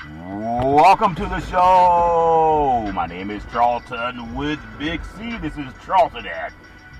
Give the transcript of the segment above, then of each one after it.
Welcome to the show. My name is Charlton with Big C. This is Charlton at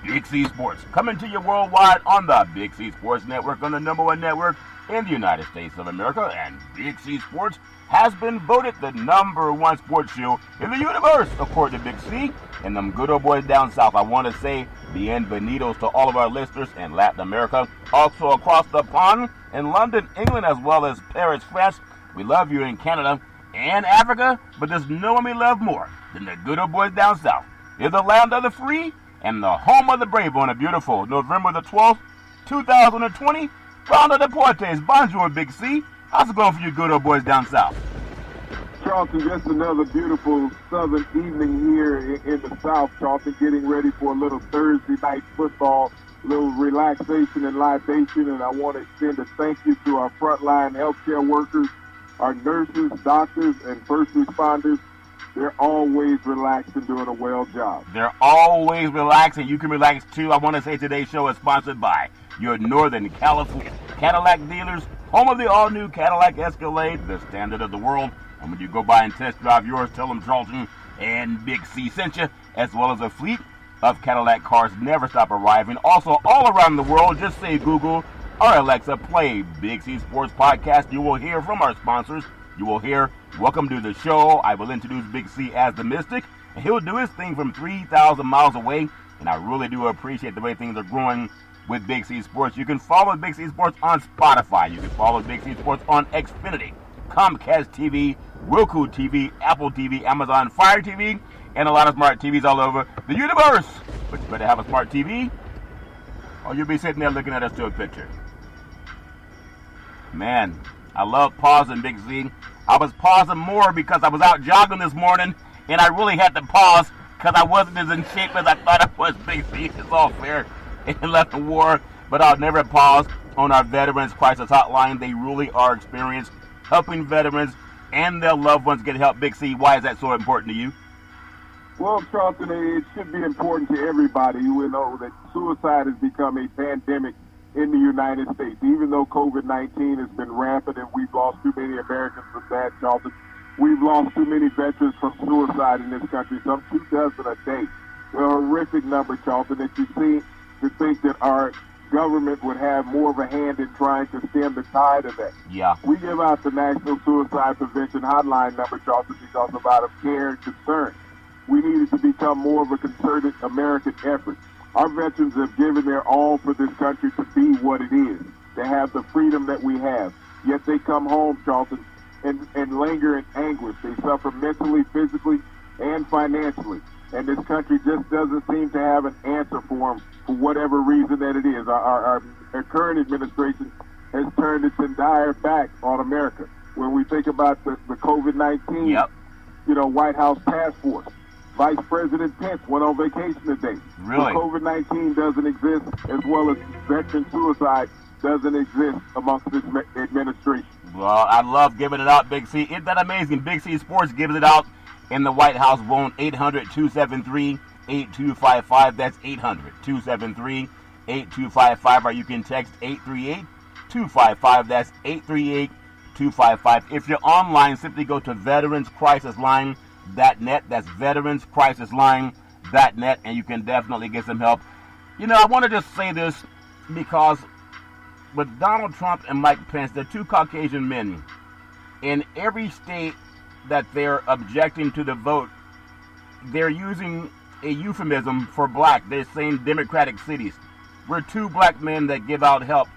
Big C Sports, coming to you worldwide on the Big C Sports Network, on the number one network in the United States of America. And Big C Sports has been voted the number one sports show in the universe, according to Big C. And them good old boys down south, I want to say bienvenidos to all of our listeners in Latin America, also across the pond in London, England, as well as Paris, France. We love you in Canada and Africa, but there's no one we love more than the good old boys down south. It's the land of the free and the home of the brave on a beautiful November the 12th, 2020. Ronda Deportes, bonjour, Big C. How's it going for you good old boys down south? Charlton, just another beautiful southern evening here in the South, Charlton, getting ready for a little Thursday night football, a little relaxation and libation, and I want to extend a thank you to our frontline healthcare workers, our nurses, doctors, and first responders. They're always relaxed and doing a well job. They're always relaxed, and you can relax too. I want to say today's show is sponsored by your Northern California Cadillac dealers, home of the all-new Cadillac Escalade, the standard of the world. And when you go by and test drive yours, tell them Charlton and Big C sent you, as well as a fleet of Cadillac cars never stop arriving. Also, all around the world, just say Google or Alexa, play Big C Sports Podcast. You will hear from our sponsors. You will hear, welcome to the show. I will introduce Big C as the Mystic, and he'll do his thing from 3,000 miles away. And I really do appreciate the way things are growing with Big C Sports. You can follow Big C Sports on Spotify. You can follow Big C Sports on Xfinity, Comcast TV, Roku TV, Apple TV, Amazon Fire TV, and a lot of smart TVs all over the universe. But you better have a smart TV, or you'll be sitting there looking at us to a picture. Man, I love pausing, Big Z. I was pausing more because I was out jogging this morning, and I really had to pause because I wasn't as in shape as I thought I was, Big Z. It's all fair in left the war, but I'll never pause on our Veterans Crisis Hotline. They really are experienced helping veterans and their loved ones get help. Big C, why is that so important to you? Well, Charlton, it should be important to everybody who know that suicide has become a pandemic in the United States. Even though COVID-19 has been rampant and we've lost too many Americans from that, Charlton, we've lost too many veterans from suicide in this country, some 2,000 a day. A horrific number, Charlton, that you seem to think that our government would have more of a hand in trying to stem the tide of that. Yeah. We give out the National Suicide Prevention Hotline number, Charlton, because of out of care and concern. We need it to become more of a concerted American effort. Our veterans have given their all for this country to be what it is, to have the freedom that we have. Yet they come home, Charlton, and linger in anguish. They suffer mentally, physically, and financially. And this country just doesn't seem to have an answer for them for whatever reason that it is. Our current administration has turned its entire back on America. When we think about the COVID-19, Yep. White House task force, Vice President Pence went on vacation today. Really? So COVID-19 doesn't exist, as well as veteran suicide doesn't exist amongst this administration. Well, I love giving it out, Big C. Isn't that amazing? Big C Sports gives it out in the White House phone, 800-273-8255. That's 800-273-8255. Or you can text 838-255. That's 838-255. If you're online, simply go to veteranscrisisline.net. That's veteranscrisisline.net, and you can definitely get some help. I want to just say this because with Donald Trump and Mike Pence, they're two Caucasian men. In every state that they're objecting to the vote, they're using a euphemism for black. They're saying Democratic cities. We're two black men that give out help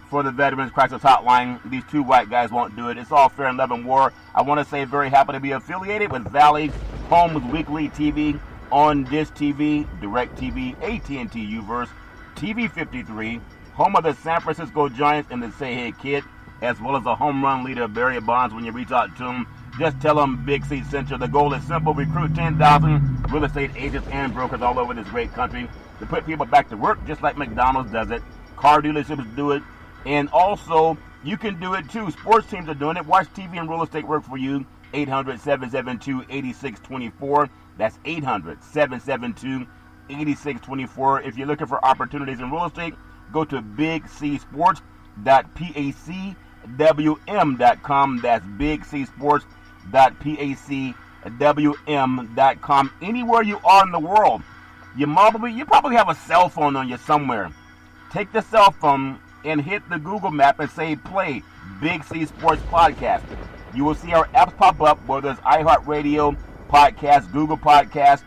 for the Veterans Crisis Hotline. These two white guys won't do it. It's all fair in love and war. I want to say very happy to be affiliated with Valley Homes Weekly TV, On Dish TV, Direct TV, AT&T Uverse, TV 53, home of the San Francisco Giants and the Say Hey Kid, as well as the home run leader Barry Bonds. When you reach out to him, just tell them Big C sent you. The goal is simple: recruit 10,000 real estate agents and brokers all over this great country to put people back to work, just like McDonald's does it. Car dealerships do it. And also, you can do it too. Sports teams are doing it. Watch TV and real estate work for you. 800-772-8624. That's 800-772-8624. If you're looking for opportunities in real estate, go to bigcsports.pacwm.com. That's Big C Sports, play.pacwm.com. Anywhere you are in the world, you probably have a cell phone on you somewhere. Take the cell phone and hit the Google map and say play Big C Sports Podcast. You will see our apps pop up, whether it's iHeartRadio Podcast, Google Podcast,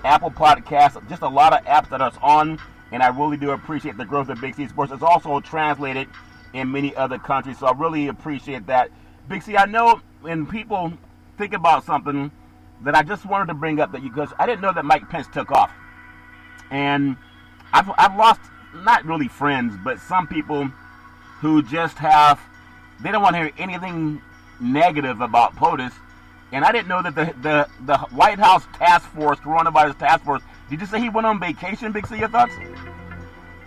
Apple Podcast, just a lot of apps that are on, and I really do appreciate the growth of Big C Sports. It's also translated in many other countries, so I really appreciate that. Big C, I know when people think about something that I just wanted to bring up, because I didn't know that Mike Pence took off. And I've lost, not really friends, but some people who just they don't want to hear anything negative about POTUS. And I didn't know that the White House task force, coronavirus task force, did you say he went on vacation, Big C? Your thoughts?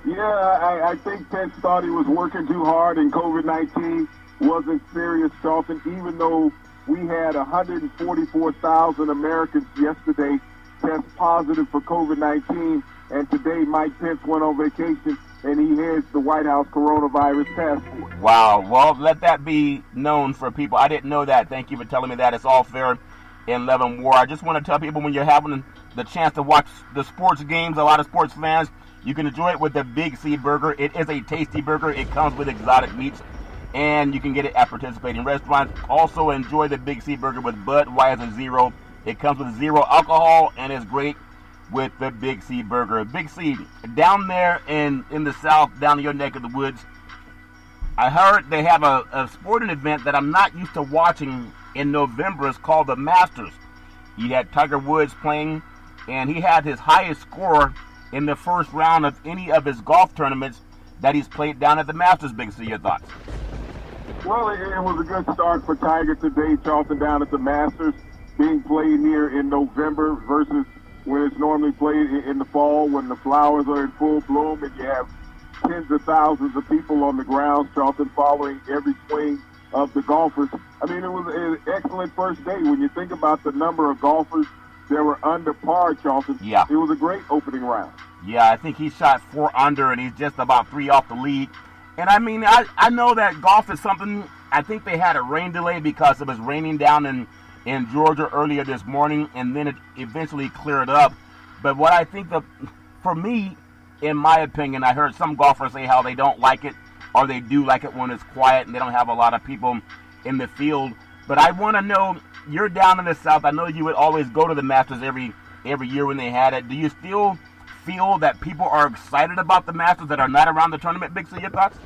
Yeah, I think Pence thought he was working too hard and COVID-19 wasn't serious, Charlton, even though we had 144,000 Americans yesterday test positive for COVID-19, and today Mike Pence went on vacation and he heads the White House coronavirus task force. Wow. Well, let that be known for people. I didn't know that. Thank you for telling me that. It's all fair in love and war. I just want to tell people, when you're having the chance to watch the sports games, a lot of sports fans, you can enjoy it with the Big C Burger. It is a tasty burger. It comes with exotic meats, and you can get it at participating restaurants. Also enjoy the Big C Burger with Budweiser Zero. It comes with zero alcohol, and it's great with the Big C Burger. Big C, down there in the South, down in your neck of the woods, I heard they have a sporting event that I'm not used to watching in November. It's called the Masters. You had Tiger Woods playing, and he had his highest score in the first round of any of his golf tournaments that he's played down at the Masters. Big C, your thoughts? Well, it was a good start for Tiger today, Charlton, down at the Masters, being played here in November versus when it's normally played in the fall when the flowers are in full bloom and you have tens of thousands of people on the grounds, Charlton, following every swing of the golfers. I mean, it was an excellent first day. When you think about the number of golfers that were under par, Charlton, yeah, it was a great opening round. Yeah, I think he shot 4 under, and he's just about 3 off the lead. And I mean, I know that golf is something. I think they had a rain delay because it was raining down in Georgia earlier this morning, and then it eventually cleared up. But what I think for me, in my opinion, I heard some golfers say how they don't like it, or they do like it when it's quiet and they don't have a lot of people in the field. But I want to know, you're down in the South. I know you would always go to the Masters every year when they had it. Do you still feel that people are excited about the Masters that are not around the tournament? Big C, your thoughts?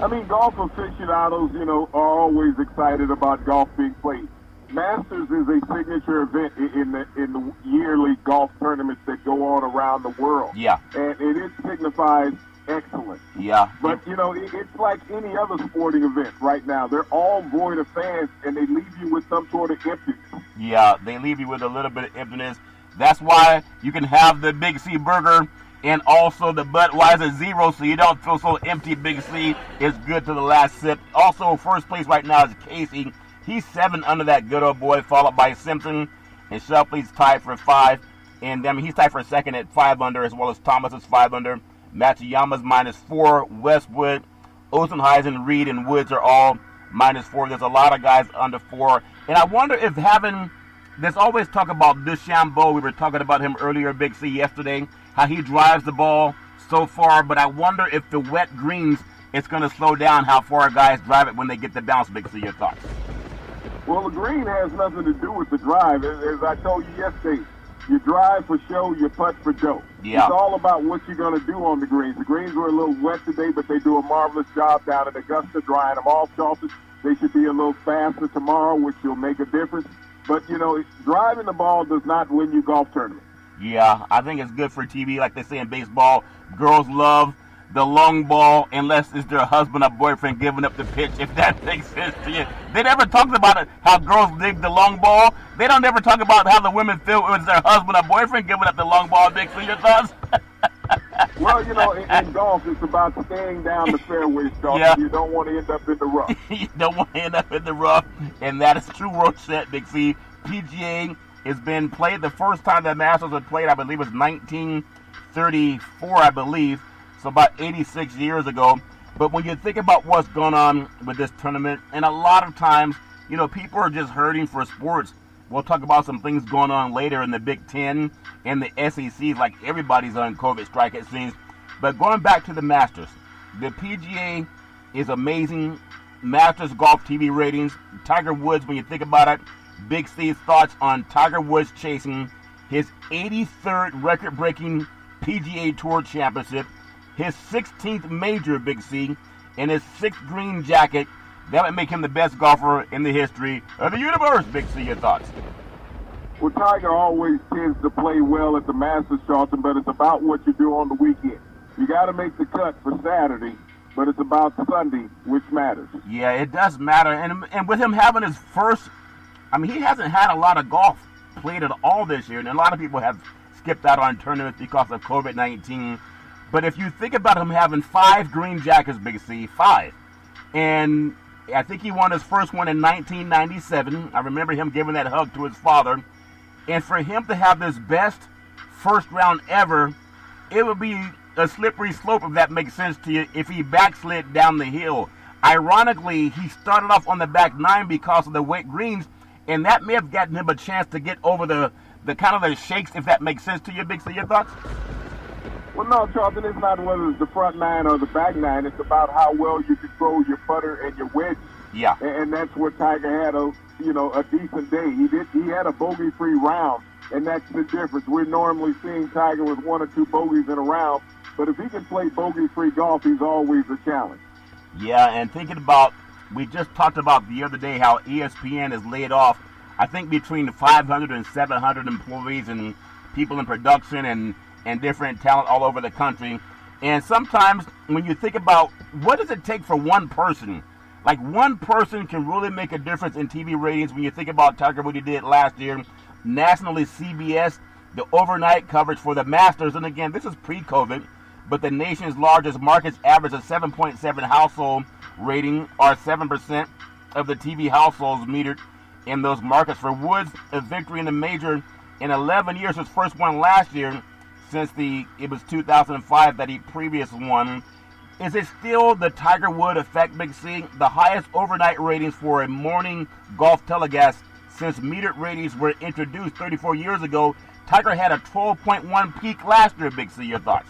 I mean, golf aficionados, are always excited about golf being played. Masters is a signature event in the yearly golf tournaments that go on around the world. Yeah. And it signifies excellence. Yeah. But, it's like any other sporting event right now. They're all void of fans, and they leave you with some sort of emptiness. Yeah, they leave you with a little bit of emptiness. That's why you can have the Big C Burger and also the Budweiser Zero, so you don't feel so empty. Big C is good to the last sip. Also, first place right now is Casey. He's 7 under, that good old boy, followed by Simpson, and Shuffley's tied for 5. And he's tied for second at 5 under, as well as Thomas is 5 under. Matsuyama's -4. Westwood, Osenheisen, Reed, and Woods are all -4. There's a lot of guys under 4. And I wonder if there's always talk about DeChambeau. We were talking about him earlier, Big C, yesterday, how he drives the ball so far. But I wonder if the wet greens, it's going to slow down how far guys drive it when they get the bounce. Big C, your thoughts? Well, the green has nothing to do with the drive. As I told you yesterday, you drive for show, you putt for dough. Yeah. It's all about what you're going to do on the greens. The greens were a little wet today, but they do a marvelous job down in Augusta drying them off, Charlton. They should be a little faster tomorrow, which will make a difference. But, driving the ball does not win you golf tournaments. Yeah, I think it's good for TV. Like they say in baseball, girls love the long ball unless it's their husband or boyfriend giving up the pitch, if that makes sense to you. They never talked about it, how girls dig the long ball. They don't ever talk about how the women feel it was their husband or boyfriend giving up the long ball. Big C, your thoughts? Well, in golf, it's about staying down the fairway, Charlton. Yeah. You don't want to end up in the rough. You don't want to end up in the rough, and that is true. Rochette, Big C. PGA has been played. The first time that Masters was played, I believe, was 1934, I believe. So about 86 years ago. But when you think about what's going on with this tournament, and a lot of times people are just hurting for sports. We'll talk about some things going on later in the Big Ten and the SEC, like everybody's on COVID strike, it seems. But going back to the Masters, the PGA is amazing. Masters golf TV ratings. Tiger Woods, when you think about it, Big C's thoughts on Tiger Woods chasing his 83rd record-breaking PGA Tour championship, his 16th major, Big C, and his 6th green jacket. That would make him the best golfer in the history of the universe. Big C, your thoughts? Well, Tiger always tends to play well at the Masters, Charlton, but it's about what you do on the weekend. You got to make the cut for Saturday, but it's about Sunday, which matters. Yeah, it does matter. And with him having his first, he hasn't had a lot of golf played at all this year, and a lot of people have skipped out on tournaments because of COVID-19. But if you think about him having 5 green jackets, Big C, 5, and I think he won his first one in 1997. I remember him giving that hug to his father. And for him to have this best first round ever, it would be a slippery slope, if that makes sense to you, if he backslid down the hill. Ironically, he started off on the back 9 because of the wet greens, and that may have gotten him a chance to get over the kind of the shakes, if that makes sense to you, Big C. Your thoughts? Well, no, Charlton, it's not whether it's the front 9 or the back 9. It's about how well you control your putter and your wedge. Yeah. And that's where Tiger had a decent day. He had a bogey-free round, and that's the difference. We're normally seeing Tiger with 1 or 2 bogeys in a round, but if he can play bogey-free golf, he's always a challenge. Yeah, and thinking about, we just talked about the other day how ESPN has laid off, I think, between 500 and 700 employees and people in production and different talent all over the country. And sometimes when you think about what does it take for one person, like one person can really make a difference in TV ratings. When you think about Tiger, what he did last year, nationally CBS, the overnight coverage for the Masters, and again, this is pre-COVID, but the nation's largest markets average a 7.7 household rating, or 7% of the TV households metered in those markets. For Woods, a victory in the major in 11 years, his first one last year, since it was 2005 that he previously won. Is it still the Tiger Woods effect, Big C? The highest overnight ratings for a morning golf telecast since metered ratings were introduced 34 years ago. Tiger had a 12.1 peak last year, Big C. Your thoughts?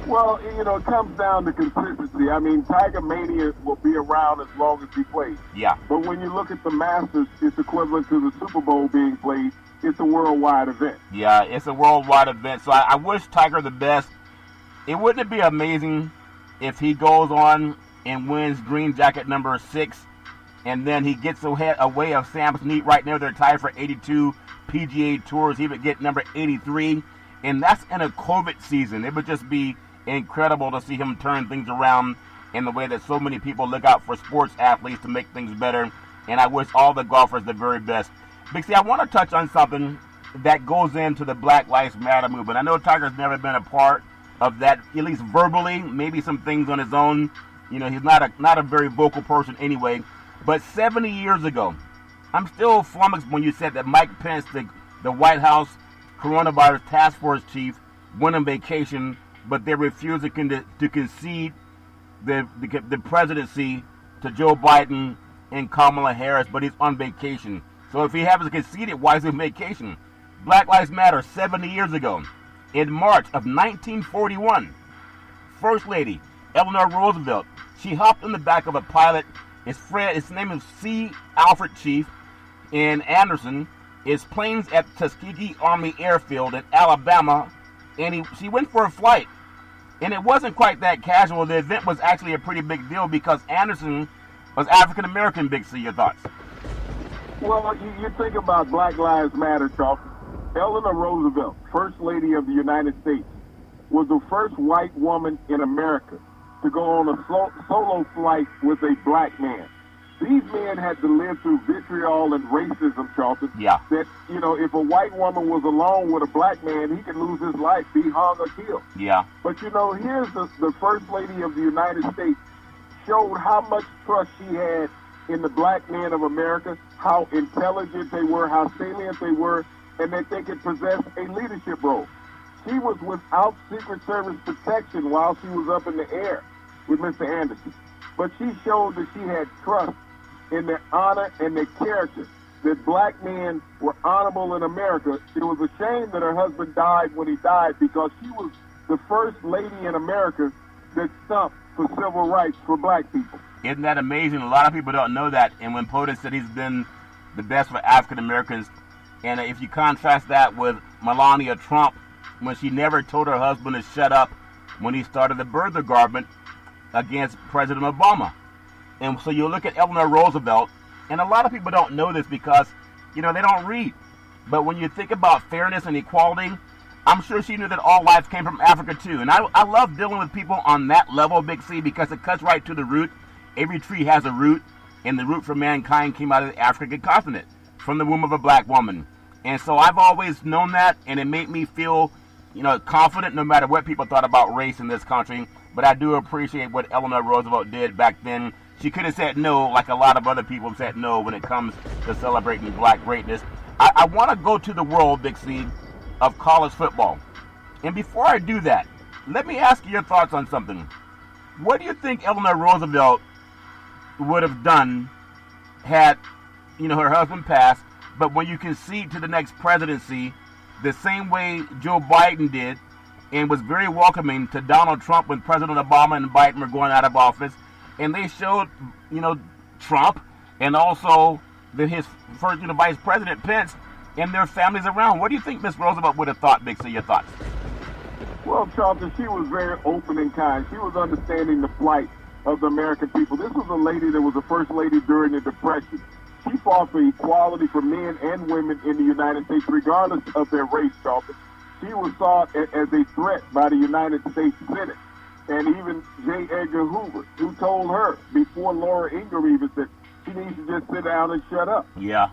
Well, it comes down to consistency. Tiger Mania will be around as long as he plays. Yeah. But when you look at the Masters, it's equivalent to the Super Bowl being played. It's a worldwide event. Yeah, it's a worldwide event. So I wish Tiger the best. Wouldn't it be amazing if he goes on and wins green jacket number 6, and then he gets away of Sam Snead right now? They're tied for 82 PGA Tours. He would get number 83, and that's in a COVID season. It would just be incredible to see him turn things around in the way that so many people look out for sports athletes to make things better. And I wish all the golfers the very best. Big C, I want to touch on something that goes into the Black Lives Matter movement. I know Tiger's never been a part of that, at least verbally, maybe some things on his own. He's not a very vocal person anyway. But 70 years ago, I'm still flummoxed when you said that Mike Pence, the White House coronavirus task force chief, went on vacation, but they refused to concede the presidency to Joe Biden and Kamala Harris, but he's on vacation. So if he hasn't conceded, why is he on vacation? Black Lives Matter 70 years ago. In March of 1941, First Lady Eleanor Roosevelt, she hopped in the back of a pilot. His name is C. Alfred Chief in Anderson. His plane's at Tuskegee Army Airfield in Alabama, and she went for a flight. And it wasn't quite that casual. The event was actually a pretty big deal because Anderson was African American. Big C, your thoughts? Well, you think about Black Lives Matter, Charlton. Eleanor Roosevelt, First Lady of the United States, was the first white woman in America to go on a solo flight with a black man. These men had to live through vitriol and racism, Charlton. Yeah. That, if a white woman was alone with a black man, he could lose his life, be hung or killed. Yeah. But, here's the First Lady of the United States showed how much trust she had in the black men of America, how intelligent they were, how salient they were, and that they could possess a leadership role. She was without Secret Service protection while she was up in the air with Mr. Anderson. But she showed that she had trust in their honor and their character, that black men were honorable in America. It was a shame that her husband died when he died, because she was the first lady in America that stumped for civil rights for black people. Isn't that amazing? A lot of people don't know that. And when POTUS said he's been the best for African Americans, and if you contrast that with Melania Trump, when she never told her husband to shut up when he started the birther garment against President Obama. And so you look at Eleanor Roosevelt, and a lot of people don't know this because, they don't read. But when you think about fairness and equality, I'm sure she knew that all life came from Africa too. And I love dealing with people on that level, Big C, because it cuts right to the root. Every tree has a root, and the root for mankind came out of the African continent, from the womb of a black woman. And so I've always known that, and it made me feel, confident no matter what people thought about race in this country. But I do appreciate what Eleanor Roosevelt did back then. She could have said no, like a lot of other people said no when it comes to celebrating black greatness. I want to go to the world, Big C, of college football. And before I do that, let me ask you your thoughts on something. What do you think Eleanor Roosevelt would have done had, her husband passed, but when you concede to the next presidency, the same way Joe Biden did, and was very welcoming to Donald Trump when President Obama and Biden were going out of office, and they showed, Trump and also his first, Vice President Pence and their families around. What do you think Miss Roosevelt would have thought, Big C? Your thoughts? Well, Charlton, she was very open and kind. She was understanding the plight of the American people. This was a lady that was the first lady during the Depression. She fought for equality for men and women in the United States, regardless of their race, Charlton. She was saw as a threat by the United States Senate. And even J. Edgar Hoover, who told her before Laura Ingraham even said, she needs to just sit down and shut up. Yeah,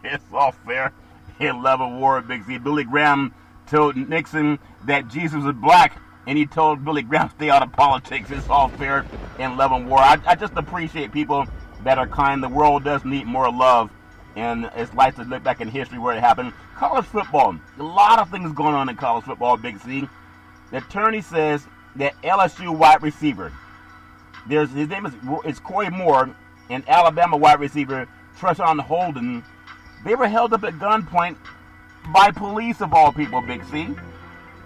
it's all fair in love of war, Big Z. Billy Graham told Nixon that Jesus was black, and he told Billy Graham stay out of politics. It's all fair in love and war. I just appreciate people that are kind. The world does need more love, and it's nice to look back in history where it happened. College football, a lot of things going on in college football, Big Z. The attorney says that LSU wide receiver, his name is Corey Moore, and Alabama wide receiver Treshaun Holden, they were held up at gunpoint by police of all people, Big C.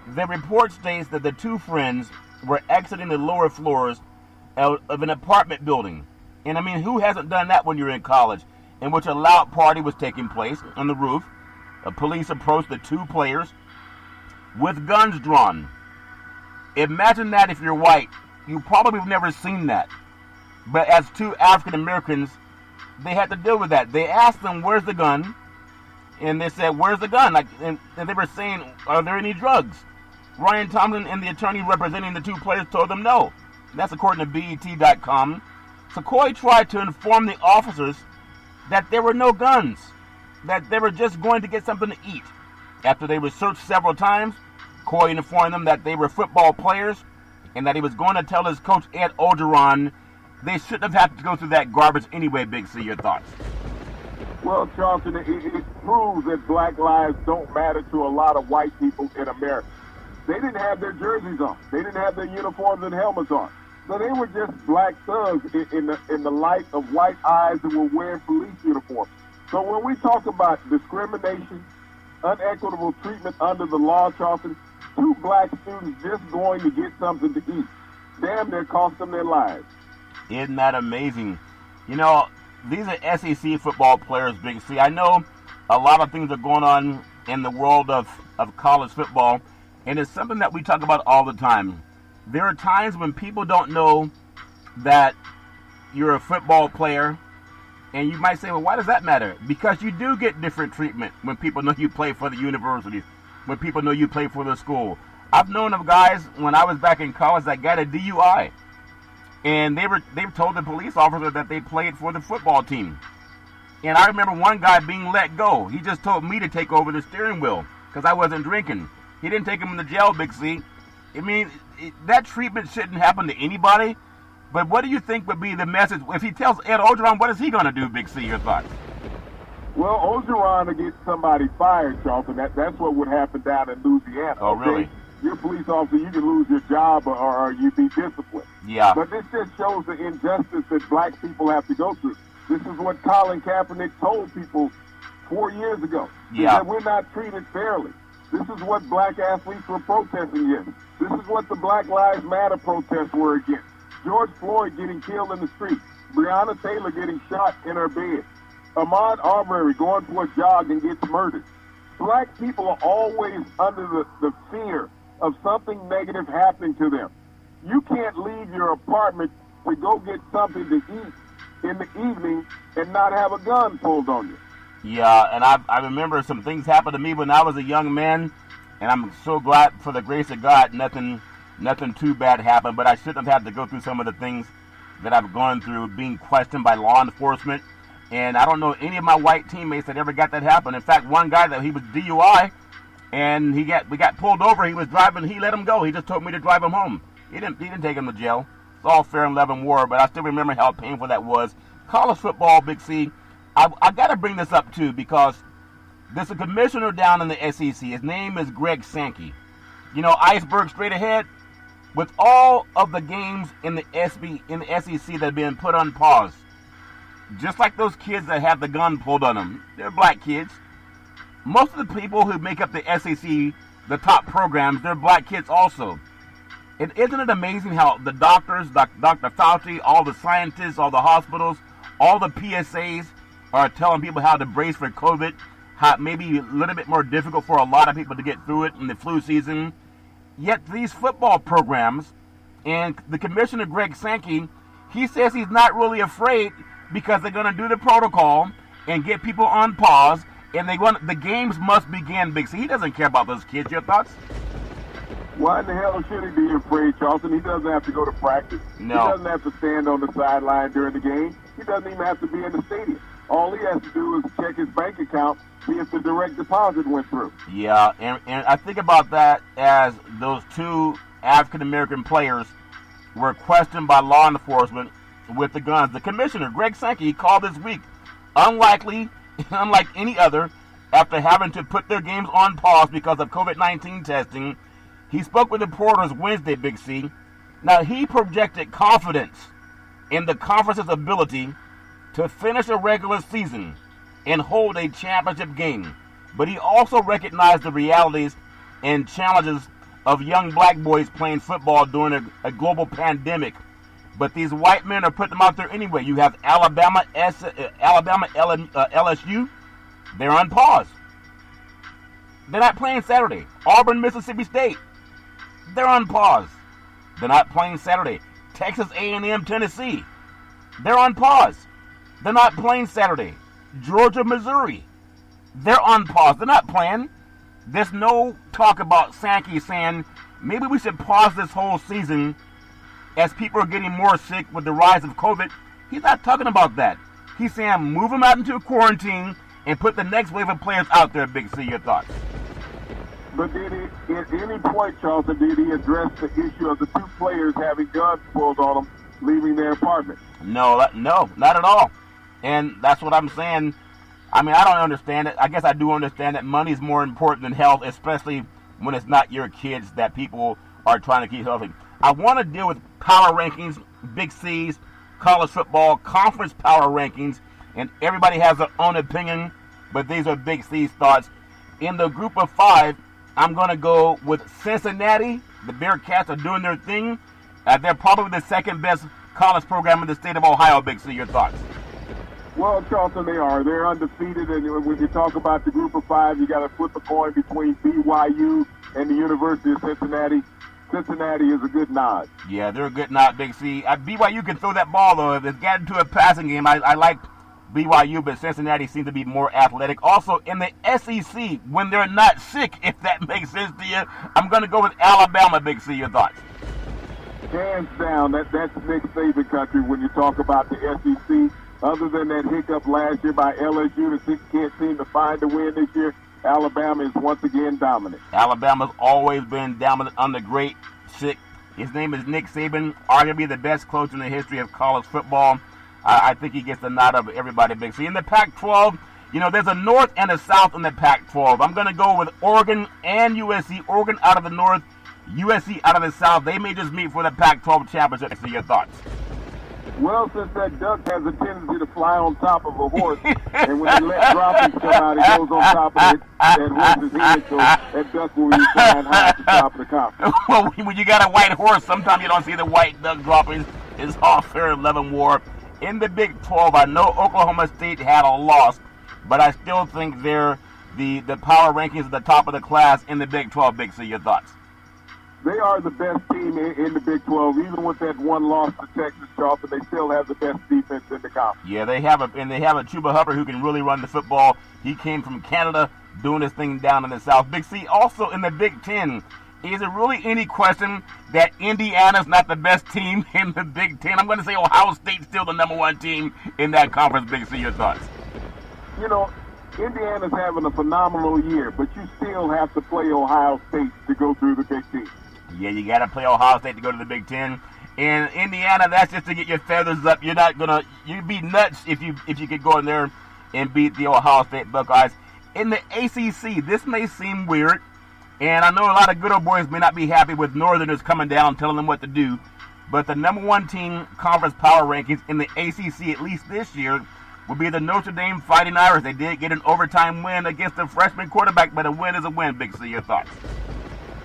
The report states that the two friends were exiting the lower floors of an apartment building. And I mean, who hasn't done that when you're in college? In which a loud party was taking place on the roof. Police approached the two players with guns drawn. Imagine that if you're white. You probably have never seen that. But as two African Americans, they had to deal with that. They asked them, "Where's the gun?" And they said, "Where's the gun?" And they were saying, "Are there any drugs?" Ryan Tomlin and the attorney representing the two players told them no. That's according to BET.com. So Coy tried to inform the officers that there were no guns, that they were just going to get something to eat. After they were searched several times, Coy informed them that they were football players and that he was going to tell his coach, Ed Orgeron, they shouldn't have had to go through that garbage anyway. Big C, your thoughts? Well, Charlton, it proves that black lives don't matter to a lot of white people in America. They didn't have their jerseys on. They didn't have their uniforms and helmets on. So they were just black thugs in the light of white eyes that were wearing police uniforms. So when we talk about discrimination, unequitable treatment under the law, Charlton, two black students just going to get something to eat, damn near cost them their lives. Isn't that amazing? You know, these are SEC football players, Big C. I know a lot of things are going on in the world of college football, and it's something that we talk about all the time. There are times when people don't know that you're a football player, and you might say, well, why does that matter? Because you do get different treatment when people know you play for the universities, when people know you play for the school. I've known of guys when I was back in college that got a DUI, and they told the police officer that they played for the football team. And I remember one guy being let go. He just told me to take over the steering wheel because I wasn't drinking. He didn't take him to jail, Big C. I mean, that treatment shouldn't happen to anybody. But what do you think would be the message? If he tells Ed Orgeron, what is he going to do, Big C? Your thoughts? Well, Orgeron to get somebody fired, Charlton. That's what would happen down in Louisiana. Oh, really? Okay? You're a police officer, you can lose your job or you be disciplined. Yeah. But this just shows the injustice that black people have to go through. This is what Colin Kaepernick told people 4 years ago. Yeah. That we're not treated fairly. This is what black athletes were protesting against. This is what the Black Lives Matter protests were against. George Floyd getting killed in the street. Breonna Taylor getting shot in her bed. Ahmaud Arbery going for a jog and gets murdered. Black people are always under the fear of something negative happening to them. You can't leave your apartment to go get something to eat in the evening and not have a gun pulled on you. Yeah, and I remember some things happened to me when I was a young man, and I'm so glad for the grace of God nothing too bad happened, but I shouldn't have had to go through some of the things that I've gone through, being questioned by law enforcement. And I don't know any of my white teammates that ever got that happen. In fact, one guy that he was DUI, and we got pulled over. He was driving. He let him go. He just told me to drive him home. He didn't take him to jail. It's all fair and love and war, but I still remember how painful that was. College football, Big C. I got to bring this up too because there's a commissioner down in the SEC. His name is Greg Sankey. You know, Iceberg straight ahead. With all of the games in the SEC that have been put on pause, just like those kids that have the gun pulled on them, they're black kids. Most of the people who make up the SEC, the top programs, they're black kids also. And isn't it amazing how the doctors, Dr. Fauci, all the scientists, all the hospitals, all the PSAs are telling people how to brace for COVID, how it may be a little bit more difficult for a lot of people to get through it in the flu season. Yet these football programs, and the commissioner, Greg Sankey, he says he's not really afraid because they're going to do the protocol and get people on pause, and the games must begin, Big C. He doesn't care about those kids. Your thoughts? Why in the hell should he be afraid, Charleston? He doesn't have to go to practice. No. He doesn't have to stand on the sideline during the game. He doesn't even have to be in the stadium. All he has to do is check his bank account, see if the direct deposit went through. Yeah, and I think about that as those two African-American players were questioned by law enforcement with the guns. The commissioner, Greg Sankey, called this week unlike any other after having to put their games on pause because of COVID-19 testing. He spoke with reporters Wednesday, Big C. Now, he projected confidence in the conference's ability to finish a regular season and hold a championship game. But he also recognized the realities and challenges of young black boys playing football during a global pandemic. But these white men are putting them out there anyway. You have Alabama, LSU. They're on pause. They're not playing Saturday. Auburn, Mississippi State. They're on pause. They're not playing Saturday. Texas A&M, Tennessee. They're on pause. They're not playing Saturday. Georgia, Missouri. They're on pause. They're not playing. There's no talk about Sankey saying maybe we should pause this whole season as people are getting more sick with the rise of COVID. He's not talking about that. He's saying move them out into a quarantine and put the next wave of players out there, Big C. Your thoughts? But did he, at any point, Charleston, did he address the issue of the two players having guns pulled on them, leaving their apartment? No, not at all. And that's what I'm saying. I mean, I don't understand it. I guess I do understand that money is more important than health, especially when it's not your kids that people are trying to keep healthy. I want to deal with power rankings, Big C's, college football, conference power rankings, and everybody has their own opinion, but these are Big C's thoughts. In the group of 5, I'm going to go with Cincinnati. The Bearcats are doing their thing. They're probably the second best college program in the state of Ohio, Big C. Your thoughts? Well, Charleston, they are. They're undefeated, and when you talk about the group of 5, you got to flip a coin between BYU and the University of Cincinnati. Cincinnati is a good nod. Yeah, they're a good nod, Big C. BYU can throw that ball, though. If it's got into a passing game, I like BYU, but Cincinnati seems to be more athletic. Also, in the SEC, when they're not sick, if that makes sense to you, I'm going to go with Alabama, Big C. Your thoughts? Hands down, that's Nick Saban country when you talk about the SEC. Other than that hiccup last year by LSU, the can't seem to find a win this year. Alabama is once again dominant. Alabama's always been dominant under great sick. His name is Nick Saban, arguably the best coach in the history of college football. I think he gets the nod of everybody, Big C. In the Pac-12, there's a North and a South in the Pac-12. I'm going to go with Oregon and USC. Oregon out of the North, USC out of the South. They may just meet for the Pac-12 championship. So your thoughts? Well, since that duck has a tendency to fly on top of a horse, and when they let droppings come out, it goes on top of that horse's head, so that duck will be flying high at the top of the conference. Well, when you got a white horse, sometimes you don't see the white duck droppings. It's all fair and level war. In the Big 12, I know Oklahoma State had a loss, but I still think they're the power rankings at the top of the class in the Big 12. Big C, your thoughts? They are the best team in the Big 12. Even with that one loss to Texas, Charleston, they still have the best defense in the conference. Yeah, they have a Chuba Hubbard who can really run the football. He came from Canada doing his thing down in the South. Big C, also in the Big 10, is it really any question that Indiana's not the best team in the Big 10? I'm going to say Ohio State's still the number one team in that conference. Big C, your thoughts? You know, Indiana's having a phenomenal year, but you still have to play Ohio State to go through the Big 10. Yeah, you got to play Ohio State to go to the Big 10. And Indiana, that's just to get your feathers up. You'd be nuts if you could go in there and beat the Ohio State Buckeyes. In the ACC, this may seem weird, and I know a lot of good old boys may not be happy with Northerners coming down telling them what to do, but the number one team conference power rankings in the ACC, at least this year, will be the Notre Dame Fighting Irish. They did get an overtime win against the freshman quarterback, but a win is a win. Big C, your thoughts?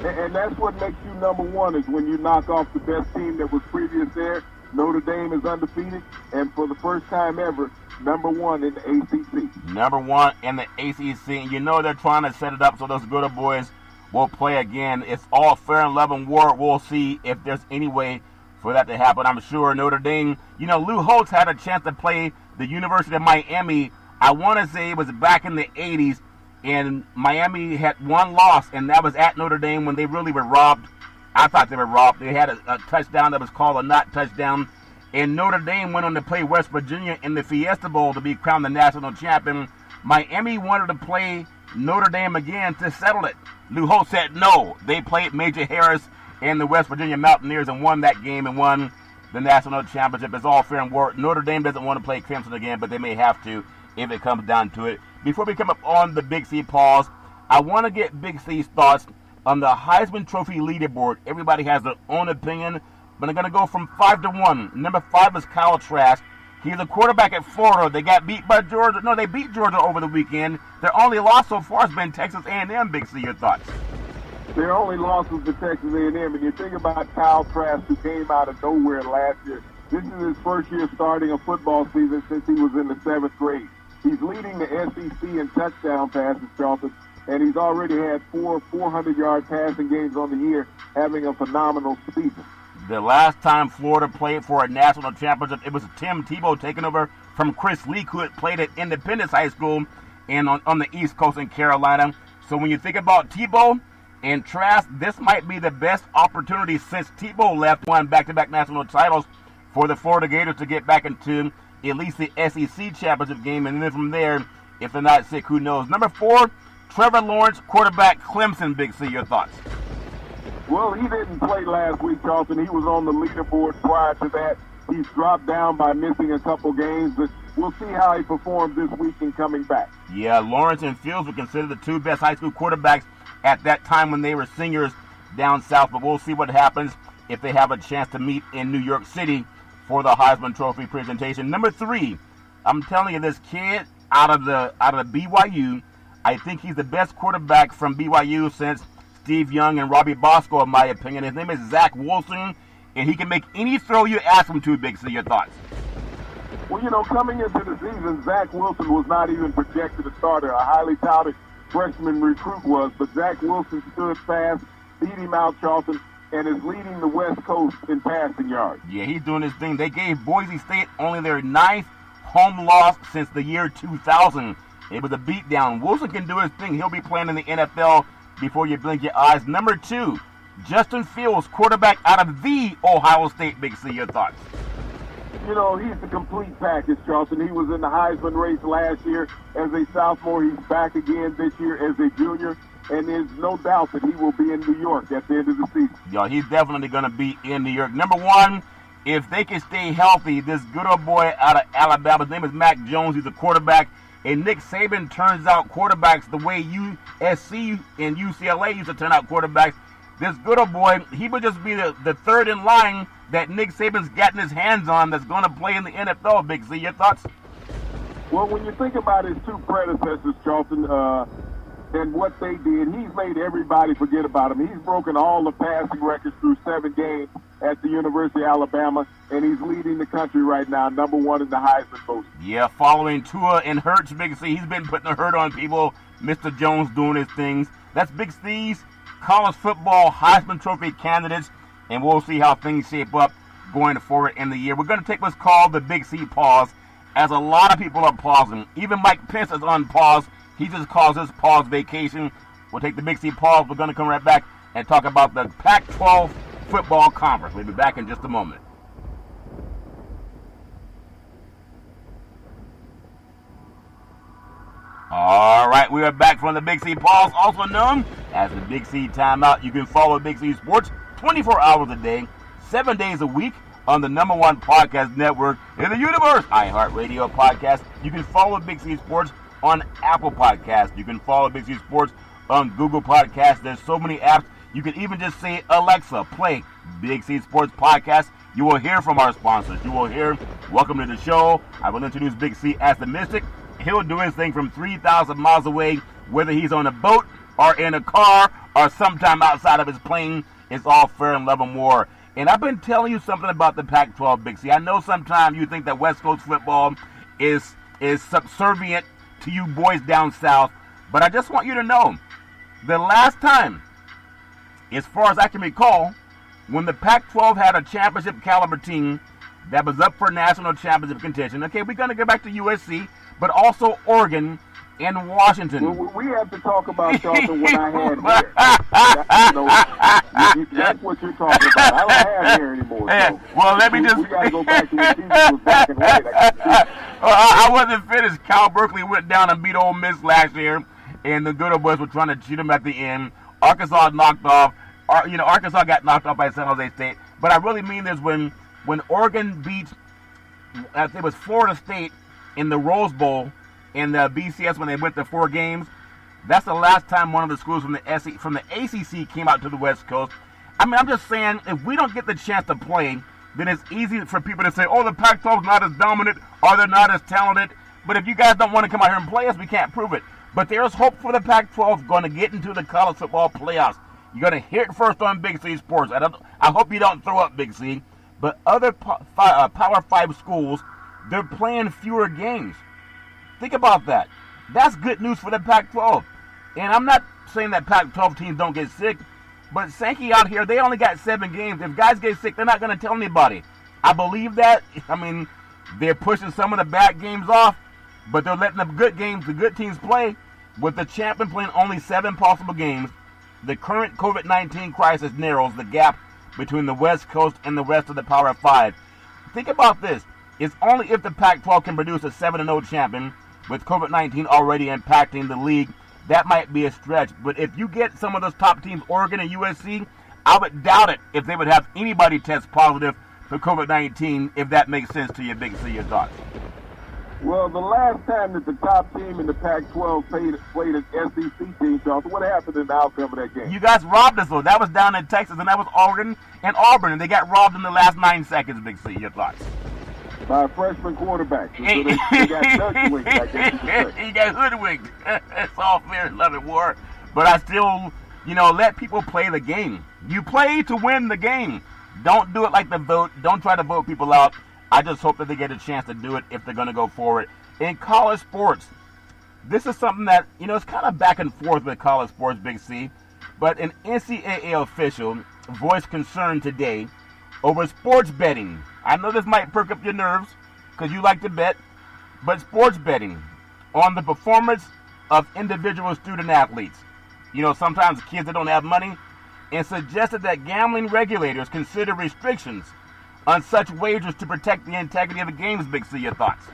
And that's what makes you number one, is when you knock off the best team that was previous there. Notre Dame is undefeated, and for the first time ever, number one in the ACC. Number one in the ACC. And you know they're trying to set it up so those good old boys will play again. It's all fair and level war. We'll see if there's any way for that to happen. I'm sure Notre Dame, Lou Holtz had a chance to play the University of Miami. I want to say it was back in the 80s. And Miami had one loss, and that was at Notre Dame when they really were robbed. I thought they were robbed. They had a touchdown that was called a not touchdown. And Notre Dame went on to play West Virginia in the Fiesta Bowl to be crowned the national champion. Miami wanted to play Notre Dame again to settle it. Lou Holtz said no. They played Major Harris and the West Virginia Mountaineers and won that game and won the national championship. It's all fair and war. Notre Dame doesn't want to play Clemson again, but they may have to if it comes down to it. Before we come up on the Big C pause, I want to get Big C's thoughts on the Heisman Trophy leaderboard. Everybody has their own opinion, but I'm going to go from 5 to 1. Number 5 is Kyle Trask. He's a quarterback at Florida. They got beat by Georgia. No, they beat Georgia over the weekend. Their only loss so far has been Texas A&M. Big C, your thoughts? Their only loss was to Texas A&M. And you think about Kyle Trask, who came out of nowhere last year. This is his first year starting a football season since he was in the 7th grade. He's leading the SEC in touchdown passes, Charlton, and he's already had 4 400-yard passing games on the year, having a phenomenal season. The last time Florida played for a national championship, it was Tim Tebow taking over from Chris Leak, who had played at Independence High School and on the East Coast in Carolina. So when you think about Tebow and Trask, this might be the best opportunity since Tebow left, won back-to-back national titles for the Florida Gators to get back into at least the SEC championship game, and then from there, if they're not sick, who knows. Number 4, Trevor Lawrence, quarterback, Clemson. Big C, your thoughts? Well, he didn't play last week, Charlton. He was on the leaderboard prior to that. He's dropped down by missing a couple games, but we'll see how he performs this week in coming back. Yeah, Lawrence and Fields were considered the two best high school quarterbacks at that time when they were seniors down south, but we'll see what happens if they have a chance to meet in New York City for the Heisman Trophy presentation. Number 3, I'm telling you, this kid out of the BYU, I think he's the best quarterback from BYU since Steve Young and Robbie Bosco, in my opinion. His name is Zach Wilson, and he can make any throw you ask him to. Big C, your thoughts? Well, coming into the season, Zach Wilson was not even projected a starter. A highly touted freshman recruit was, but Zach Wilson stood fast, beat him out, Charlton, and is leading the West Coast in passing yards. Yeah, he's doing his thing. They gave Boise State only their 9th home loss since the year 2000. It was a beatdown. Wilson can do his thing. He'll be playing in the NFL before you blink your eyes. Number 2, Justin Fields, quarterback out of the Ohio State. Big C, your thoughts? He's the complete package, Charlton. He was in the Heisman race last year as a sophomore. He's back again this year as a junior. And there's no doubt that he will be in New York at the end of the season. Yeah, he's definitely going to be in New York. Number 1, if they can stay healthy, this good old boy out of Alabama, his name is Mac Jones. He's a quarterback. And Nick Saban turns out quarterbacks the way USC and UCLA used to turn out quarterbacks. This good old boy, he would just be the third in line that Nick Saban's gotten his hands on that's going to play in the NFL, Big C? Your thoughts? Well, when you think about his two predecessors, Charlton, and what they did, he's made everybody forget about him. He's broken all the passing records through 7 games at the University of Alabama, and he's leading the country right now, number 1 in the Heisman vote. Yeah, following Tua and Hurts, Big C. He's been putting a hurt on people. Mr. Jones doing his things. That's Big C's college football Heisman Trophy candidates, and we'll see how things shape up going forward in the year. We're going to take what's called the Big C pause, as a lot of people are pausing. Even Mike Pence is on pause. He just calls his pause vacation. We'll take the Big C pause. We're going to come right back and talk about the Pac-12 football conference. We'll be back in just a moment. All right, we are back from the Big C pause, also known as the Big C timeout. You can follow Big C Sports 24 hours a day, 7 days a week on the #1 podcast network in the universe, iHeartRadio Podcast. You can follow Big C Sports on Apple Podcasts. You can follow Big C Sports on Google Podcasts. There's so many apps. You can even just say, Alexa, play Big C Sports Podcast. You will hear from our sponsors. You will hear Welcome to the Show. I will introduce Big C as the Mystic. He'll do his thing from 3,000 miles away, whether he's on a boat or in a car or sometime outside of his plane. It's all fair and love and war. And I've been telling you something about the Pac-12, Big C. I know sometimes you think that West Coast football is subservient to you boys down south, but I just want you to know, the last time, as far as I can recall, when the Pac-12 had a championship caliber team that was up for national championship contention, okay, we're going to go back to USC, but also Oregon and Washington. Well, we have to talk about Charlton when I had hair. That's what you're talking about. I don't have hair anymore. So well, let me just... We got to go back to when Jesus was black and white. I wasn't finished. Cal Berkeley went down and beat Ole Miss last year, and the good old boys were trying to cheat them at the end. Arkansas knocked off. Arkansas got knocked off by San Jose State. But I really mean this, when Oregon beat, I think it was Florida State in the Rose Bowl, in the BCS when they went to 4 games. That's the last time one of the schools from the ACC came out to the West Coast. I mean, I'm just saying, if we don't get the chance to play, then it's easy for people to say, oh, the Pac-12 is not as dominant, or they're not as talented. But if you guys don't want to come out here and play us, we can't prove it. But there's hope for the Pac-12 going to get into the college football playoffs. You're going to hear it first on Big C Sports. I hope you don't throw up, Big C. But other Power 5 schools, they're playing fewer games. Think about that. That's good news for the Pac-12. And I'm not saying that Pac-12 teams don't get sick, but Sankey out here, they only got 7 games. If guys get sick, they're not going to tell anybody. I believe that. I mean, they're pushing some of the bad games off, but they're letting the good teams play. With the champion playing only 7 possible games, the current COVID-19 crisis narrows the gap between the West Coast and the rest of the Power 5. Think about this. It's only if the Pac-12 can produce a 7-0 champion, with COVID-19 already impacting the league, that might be a stretch. But if you get some of those top teams, Oregon and USC, I would doubt it if they would have anybody test positive for COVID-19, if that makes sense to you, Big C. Your thoughts? Well, the last time that the top team in the Pac-12 played an SEC team, Charlton, what happened in the outcome of that game? You guys robbed us, though. That was down in Texas, and that was Oregon and Auburn, and they got robbed in the last 9 seconds, Big C. Your thoughts? By a freshman quarterback. So they got hoodwinked, I guess you could say. He got hoodwinked. It's all fair and love and war. But I still, let people play the game. You play to win the game. Don't do it like the vote. Don't try to vote people out. I just hope that they get a chance to do it if they're going to go forward. In college sports, this is something that, it's kind of back and forth with college sports, Big C. But an NCAA official voiced concern today over sports betting. I know this might perk up your nerves because you like to bet, but sports betting on the performance of individual student athletes. Sometimes kids that don't have money, and suggested that gambling regulators consider restrictions on such wagers to protect the integrity of the games. Big C, your thoughts?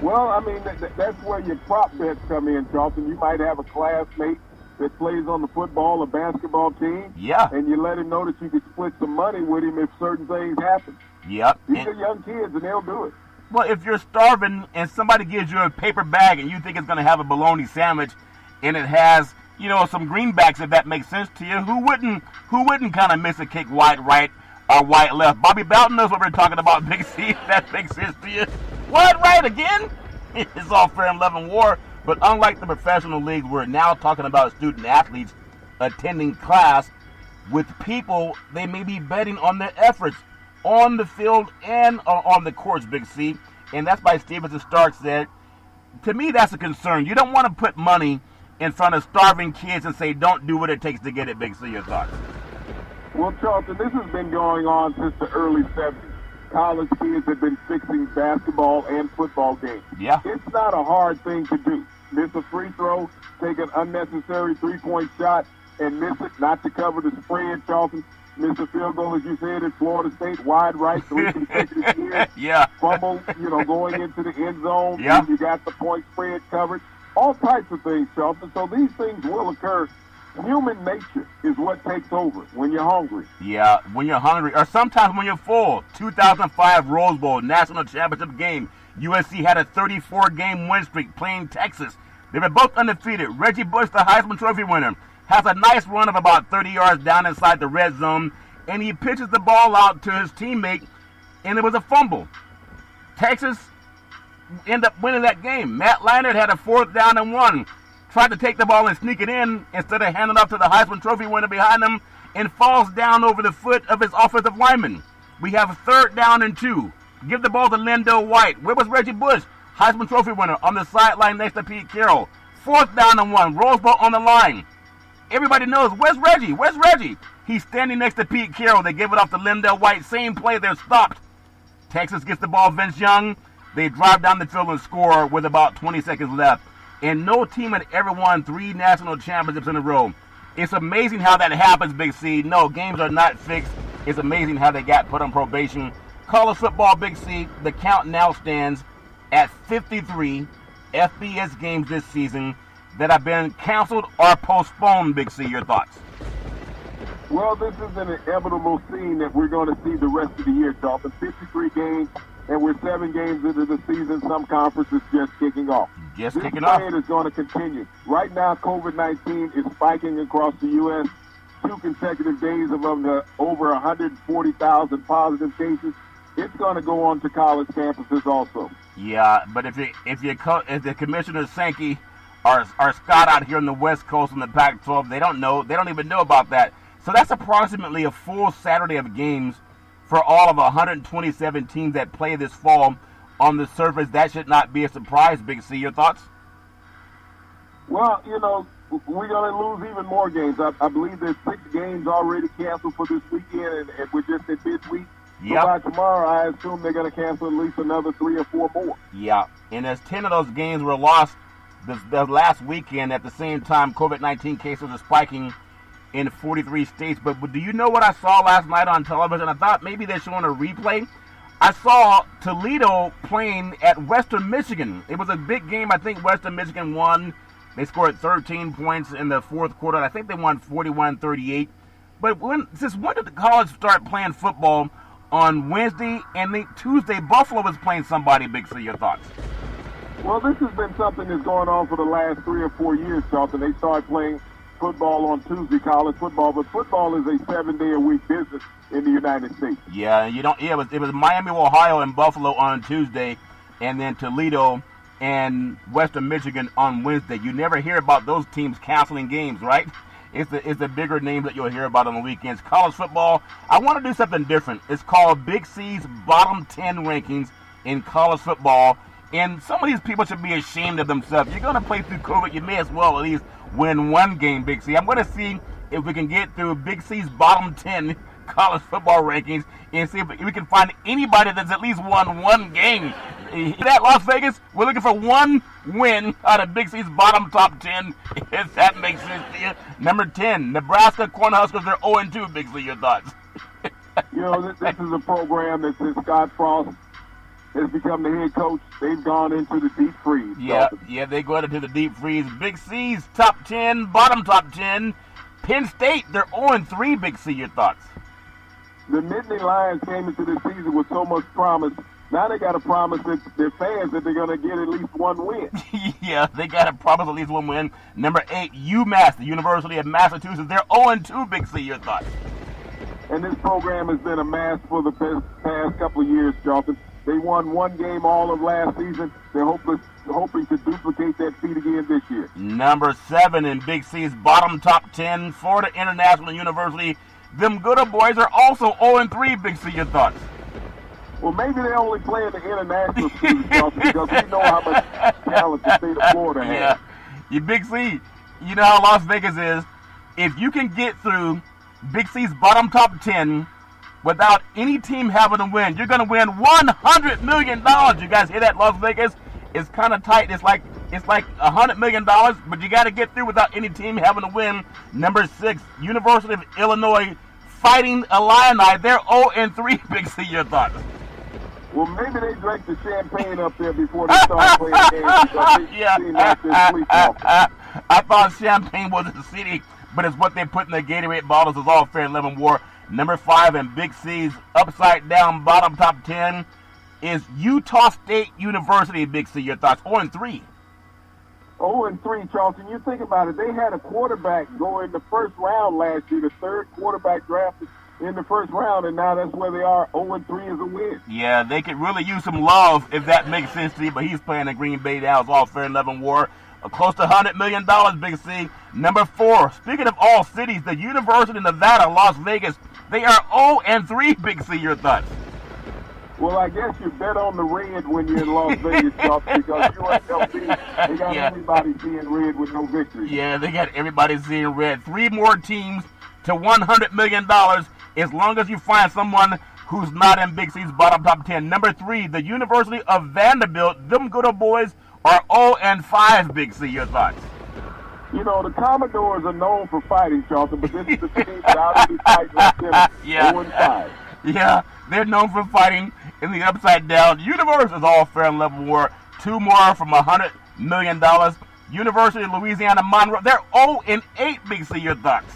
Well, I mean, that's where your prop bets come in, Charlton. You might have a classmate that plays on the football or basketball team. Yeah. And you let him know that you could split some money with him if certain things happen. Yep. These are young kids, and they'll do it. Well, if you're starving and somebody gives you a paper bag and you think it's going to have a bologna sandwich and it has, some greenbacks, if that makes sense to you, who wouldn't kind of miss a kick wide right our white left. Bobby Bowden knows what we're talking about, Big C, if that makes sense to you. What, right, again? It's all fair and love and war, but unlike the professional leagues, we're now talking about student athletes attending class with people they may be betting on their efforts on the field and on the courts, Big C. And that's why Stevenson Stark said, to me, that's a concern. You don't want to put money in front of starving kids and say, don't do what it takes to get it, Big C. Your thoughts? Well, Charlton, this has been going on since the early 70s. College kids have been fixing basketball and football games. Yeah. It's not a hard thing to do. Miss a free throw, take an unnecessary three-point shot, and miss it, not to cover the spread, Charlton. Miss a field goal, as you said, at Florida State, wide right, 3 consecutive years. Yeah. Fumble, going into the end zone. Yeah. You got the point spread covered. All types of things, Charlton. So these things will occur. Human nature is what takes over when you're hungry. Yeah, when you're hungry, or sometimes when you're full. 2005 Rose Bowl National Championship game. USC had a 34-game win streak playing Texas. They were both undefeated. Reggie Bush, the Heisman Trophy winner, has a nice run of about 30 yards down inside the red zone, and he pitches the ball out to his teammate, and it was a fumble. Texas ended up winning that game. Matt Leinart had a 4th down and 1. Tried to take the ball and sneak it in instead of handing it off to the Heisman Trophy winner behind him, and falls down over the foot of his offensive lineman. We have a 3rd down and 2. Give the ball to Lindell White. Where was Reggie Bush? Heisman Trophy winner on the sideline next to Pete Carroll. 4th down and 1. Rose Bowl on the line. Everybody knows, where's Reggie? Where's Reggie? He's standing next to Pete Carroll. They give it off to Lindell White. Same play, they're stopped. Texas gets the ball, Vince Young. They drive down the field and score with about 20 seconds left. And no team had ever won 3 national championships in a row. It's amazing how that happens, Big C. No, games are not fixed. It's amazing how they got put on probation. College football, Big C, the count now stands at 53 FBS games this season that have been canceled or postponed, Big C. Your thoughts? Well, this is an inevitable scene that we're going to see the rest of the year, Charlton. 53 games, and we're 7 games into the season. Some conferences just kicking off. Just this kicking off. trend is going to continue. Right now, COVID-19 is spiking across the U.S. 2 consecutive days of over 140,000 positive cases. It's going to go on to college campuses also. Yeah, but if the Commissioner Sankey or Scott out here on the West Coast in the Pac-12, they don't know. They don't even know about that. So that's approximately a full Saturday of games for all of 127 teams that play this fall. On the surface, that should not be a surprise, Big C. Your thoughts? Well, we're going to lose even more games. I believe there's 6 games already canceled for this weekend, and we're just at this week. Yep. So by tomorrow, I assume they're going to cancel at least another 3 or 4 more. Yeah, and as 10 of those games were lost the last weekend, at the same time, COVID-19 cases are spiking in 43 states. But do you know what I saw last night on television? I thought maybe they're showing a replay. I saw Toledo playing at Western Michigan. It was a big game. I think Western Michigan won. They scored 13 points in the 4th quarter. I think they won 41-38. But since when did the college start playing football on Wednesday and Tuesday? Buffalo was playing somebody, Big C. Your thoughts? Well, this has been something that's going on for the last 3 or 4 years, Charlton. They started playing football on Tuesday, college football, but football is a 7-day-a-week business in the United States. Yeah, it was Miami, Ohio, and Buffalo on Tuesday, and then Toledo and Western Michigan on Wednesday. You never hear about those teams canceling games, right? It's the bigger names that you'll hear about on the weekends. College football, I want to do something different. It's called Big C's Bottom 10 Rankings in college football, and some of these people should be ashamed of themselves. You're going to play through COVID, you may as well at least win one game, Big C. I'm going to see if we can get through Big C's Bottom 10 college football rankings and see if we can find anybody that's at least won one game. Hear that, Las Vegas? We're looking for one win out of Big C's bottom top 10, if that makes sense to you. Number 10, Nebraska Cornhuskers. They're 0-2, Big C. Your thoughts? This is a program that since Scott Frost has become the head coach, they've gone into the deep freeze. Yeah, they go into the deep freeze. Big C's top 10, bottom top 10. Penn State, they're 0-3, Big C. Your thoughts? The Nittany Lions came into this season with so much promise. Now they got to promise their fans that they're going to get at least one win. Yeah, they got to promise at least one win. Number 8, UMass, the University of Massachusetts. They're 0-2, Big C. Your thoughts? And this program has been amassed for the past couple of years, Charlton. They won one game all of last season. They're hoping to duplicate that feat again this year. Number 7 in Big C's bottom top 10, Florida International University. Them good old boys are also 0-3, Big C. Your thoughts? Well, maybe they only play in the international schools, Charlton, because we know how much talent the state of Florida has. Yeah. You Big C, you know how Las Vegas is. If you can get through Big C's bottom top 10 without any team having to win, you're going to win $100 million. You guys hear that, Las Vegas? It's kind of tight. It's like $100 million, but you got to get through without any team having to win. Number 6, University of Illinois Fighting Illini. They're 0-3. Big C, your thoughts? Well, maybe they drank the champagne up there before they started playing games because they seem like they're sleepwalking. I thought champagne was a city, but it's what they put in their Gatorade bottles. Is all fair and level war. Number 5 in Big C's upside down bottom top 10 is Utah State University. Big C, your thoughts? 0-3. 0-3, Charlton. You think about it. They had a quarterback go in the first round last year, the third quarterback drafted in the first round, and now that's where they are. 0-3 is a win. Yeah, they could really use some love if that makes sense to you, but he's playing in Green Bay now. It's all fair and level war. Close to $100 million, Big C. Number 4, speaking of all cities, the University of Nevada, Las Vegas, they are 0-3, Big C. Your thoughts? Well, I guess you bet on the red when you're in Las Vegas, Charlton, because USLV, they got everybody seeing red with no victory. Yeah, they got everybody seeing red. 3 more teams to $100 million as long as you find someone who's not in Big C's bottom top 10. Number 3, the University of Vanderbilt. Them good old boys are 0-5, Big C. Your thoughts? You know, the Commodores are known for fighting, Charlton, but this is the team that obviously fighting with them. 0-5. Yeah, they're known for fighting in the upside down. University is all fair and level war. 2 more from $100 million. University of Louisiana Monroe. They're 0-8, Big C. Your thoughts?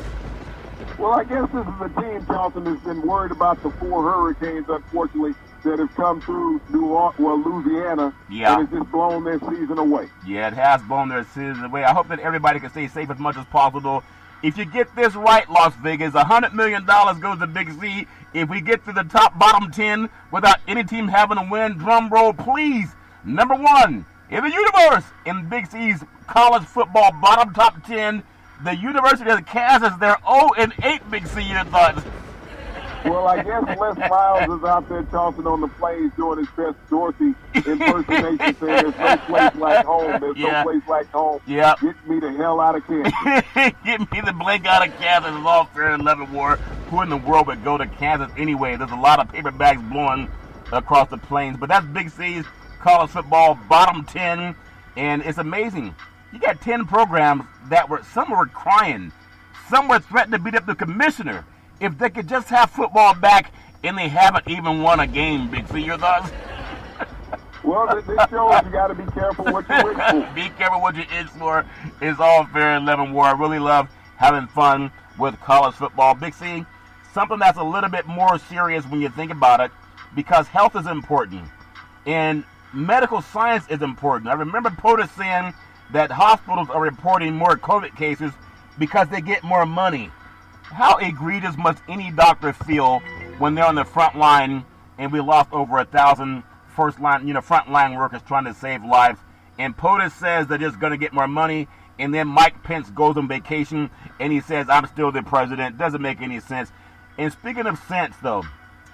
Well, I guess this is a team, Charlton, has been worried about the 4 hurricanes, unfortunately, that have come through Louisiana, and it's just blown their season away. Yeah, it has blown their season away. I hope that everybody can stay safe as much as possible. If you get this right, Las Vegas, $100 million goes to Big C. If we get to the bottom 10 without any team having to win, drum roll, please. Number 1 in the universe in Big C's college football bottom top 10, the University of Kansas. They're 0-8, Big C. Your thoughts? Well, I guess Les Miles is out there tossing on the plains doing his best Dorothy impersonation, saying there's no place like home. There's no place like home. Yeah. Get me the hell out of Kansas. Get me the blank out of Kansas. It's all fair and level war. Who in the world would go to Kansas anyway? There's a lot of paper bags blowing across the plains. But that's Big C's college football bottom 10. And it's amazing. You got 10 programs that some were crying. Some were threatening to beat up the commissioner if they could just have football back, and they haven't even won a game, Big C. Your thoughts? Well, this shows you got to be careful what you wish for. Be careful what you itch for. It's all fair and level war. I really love having fun with college football. Big C, something that's a little bit more serious when you think about it, because health is important, and medical science is important. I remember POTUS saying that hospitals are reporting more COVID cases because they get more money. How egregious must any doctor feel when they're on the front line and we lost over 1,000 frontline workers trying to save lives? And POTUS says they're just going to get more money, and then Mike Pence goes on vacation and he says, I'm still the president. Doesn't make any sense. And speaking of sense, though,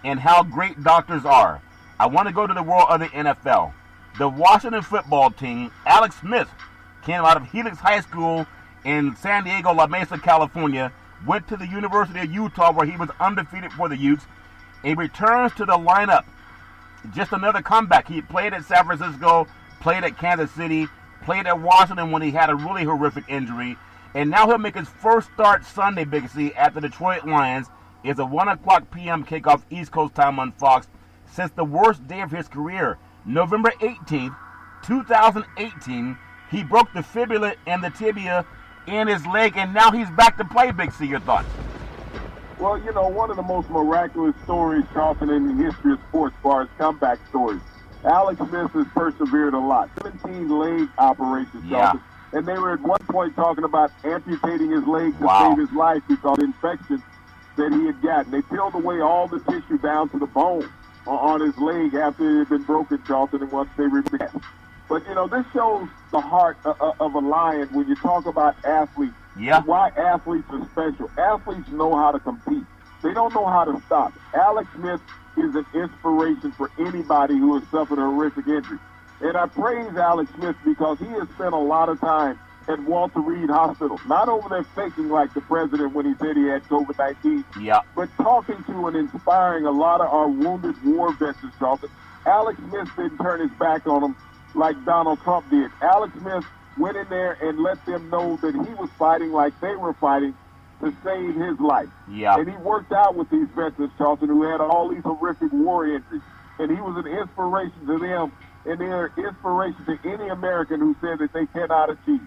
and how great doctors are, I want to go to the world of the NFL. The Washington football team, Alex Smith, came out of Helix High School in San Diego, La Mesa, California, went to the University of Utah where he was undefeated for the Utes. He returns to the lineup. Just another comeback. He played at San Francisco, played at Kansas City, played at Washington when he had a really horrific injury. And now he'll make his first start Sunday, Big C, at the Detroit Lions. It's a 1 o'clock p.m. kickoff East Coast time on Fox. Since the worst day of his career, November 18th, 2018, he broke the fibula and the tibia in his leg, and now he's back to play, Big C. Your thoughts? Well, you know, one of the most miraculous stories, Charlton, in the history of sports, as far as comeback stories. Alex Smith has persevered a lot. 17 leg operations, Charlton. And they were at one point talking about amputating his leg to save his life because of infection. that he had gotten. They peeled away all the tissue down to the bone on his leg after it had been broken, Charlton, and once they repaired it. But, this shows the heart of a lion when you talk about athletes. Yeah. Why athletes are special. Athletes know how to compete. They don't know how to stop. Alex Smith is an inspiration for anybody who has suffered a horrific injury. And I praise Alex Smith because he has spent a lot of time at Walter Reed Hospital, not over there faking like the president when he said he had COVID-19, Yeah. but talking to and inspiring a lot of our wounded war veterans, Charlton. Alex Smith didn't turn his back on them like Donald Trump did. Alex Smith went in there and let them know that he was fighting like they were fighting to save his life. Yeah. And he worked out with these veterans, Charlton, who had all these horrific war injuries. And he was an inspiration to them, and they're an inspiration to any American who said that they cannot achieve.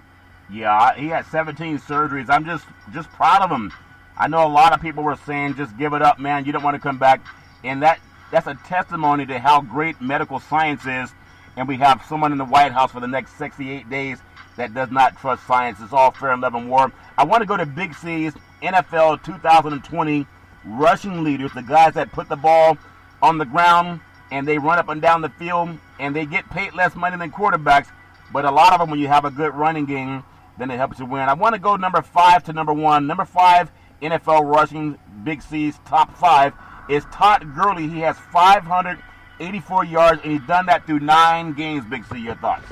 Yeah, he had 17 surgeries. I'm just proud of him. I know a lot of people were saying, just give it up, man. You don't want to come back. And that's a testimony to how great medical science is. And we have someone in the White House for the next 68 days that does not trust science. It's all fair and love and war. I want to go to Big C's NFL 2020 rushing leaders, the guys that put the ball on the ground and they run up and down the field and they get paid less money than quarterbacks. But a lot of them, when you have a good running game, then it helps you win. I want to go number 5 to number 1. Number 5, NFL rushing, Big C's top 5, is Todd Gurley. He has 584 yards, and he's done that through 9 games, Big C. Your thoughts?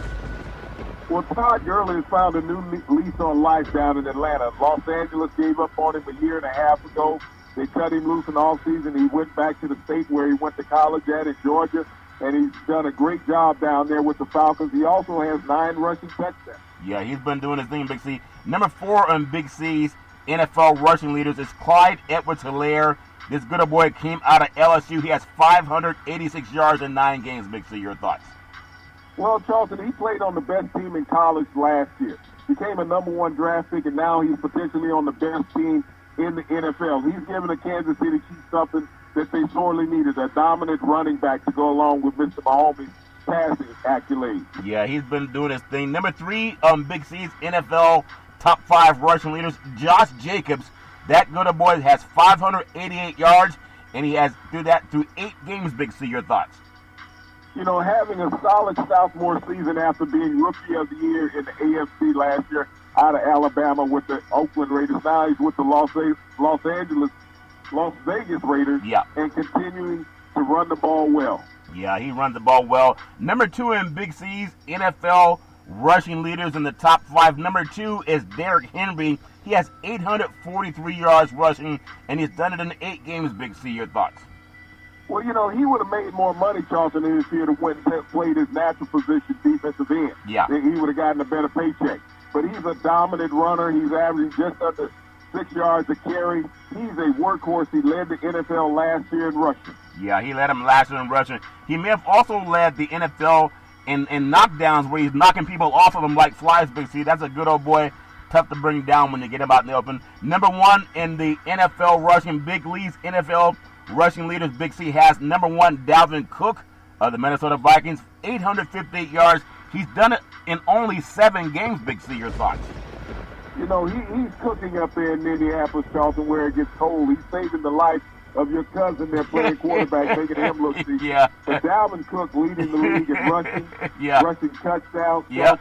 Well, Todd Gurley has found a new lease on life down in Atlanta. Los Angeles gave up on him a year and a half ago. They cut him loose in the offseason. He went back to the state where he went to college at in Georgia, and he's done a great job down there with the Falcons. He also has 9 rushing touchdowns. Yeah, he's been doing his thing, Big C. Number 4 on Big C's NFL rushing leaders is Clyde Edwards-Helaire. This good old boy came out of LSU. He has 586 yards in 9 games, Big C. Your thoughts? Well, Charlton, he played on the best team in college last year. Became a number 1 draft pick, and now he's potentially on the best team in the NFL. He's given the Kansas City Chiefs something that they sorely needed, a dominant running back to go along with Mr. Mahomes' passing accolades. Yeah, he's been doing his thing. Number 3 on Big C's NFL top 5 rushing leaders, Josh Jacobs. That good old boy has 588 yards, and he has through 8 games, Big C. Your thoughts? Having a solid sophomore season after being Rookie of the Year in the AFC last year out of Alabama with the Oakland Raiders. Now he's with the Las Vegas Raiders, Yeah. and continuing to run the ball well. Yeah, he runs the ball well. Number 2 in Big C's NFL rushing leaders in the top 5. Number 2 is Derrick Henry. He has 843 yards rushing, and he's done it in 8 games, Big C. Your thoughts? Well, he would have made more money, Charlton, if he had went and played his natural position, defensive end. Yeah. He would have gotten a better paycheck. But he's a dominant runner. He's averaging just under 6 yards a carry. He's a workhorse. He led the NFL last year in rushing. Yeah, he led him last year in rushing. He may have also led the NFL in knockdowns where he's knocking people off of him like flies, Big C. That's a good old boy. Tough to bring down when you get him out in the open. Number 1 in the NFL rushing, Big League's NFL rushing leaders, Big C has number 1, Dalvin Cook of the Minnesota Vikings, 858 yards. He's done it in only 7 games, Big C. Your thoughts? He's cooking up there in Minneapolis, Charlton, where it gets cold. He's saving the life of your cousin there playing quarterback, making him look cheap. Yeah. But Dalvin Cook leading the league in rushing, Yeah. rushing touchdowns, Yeah.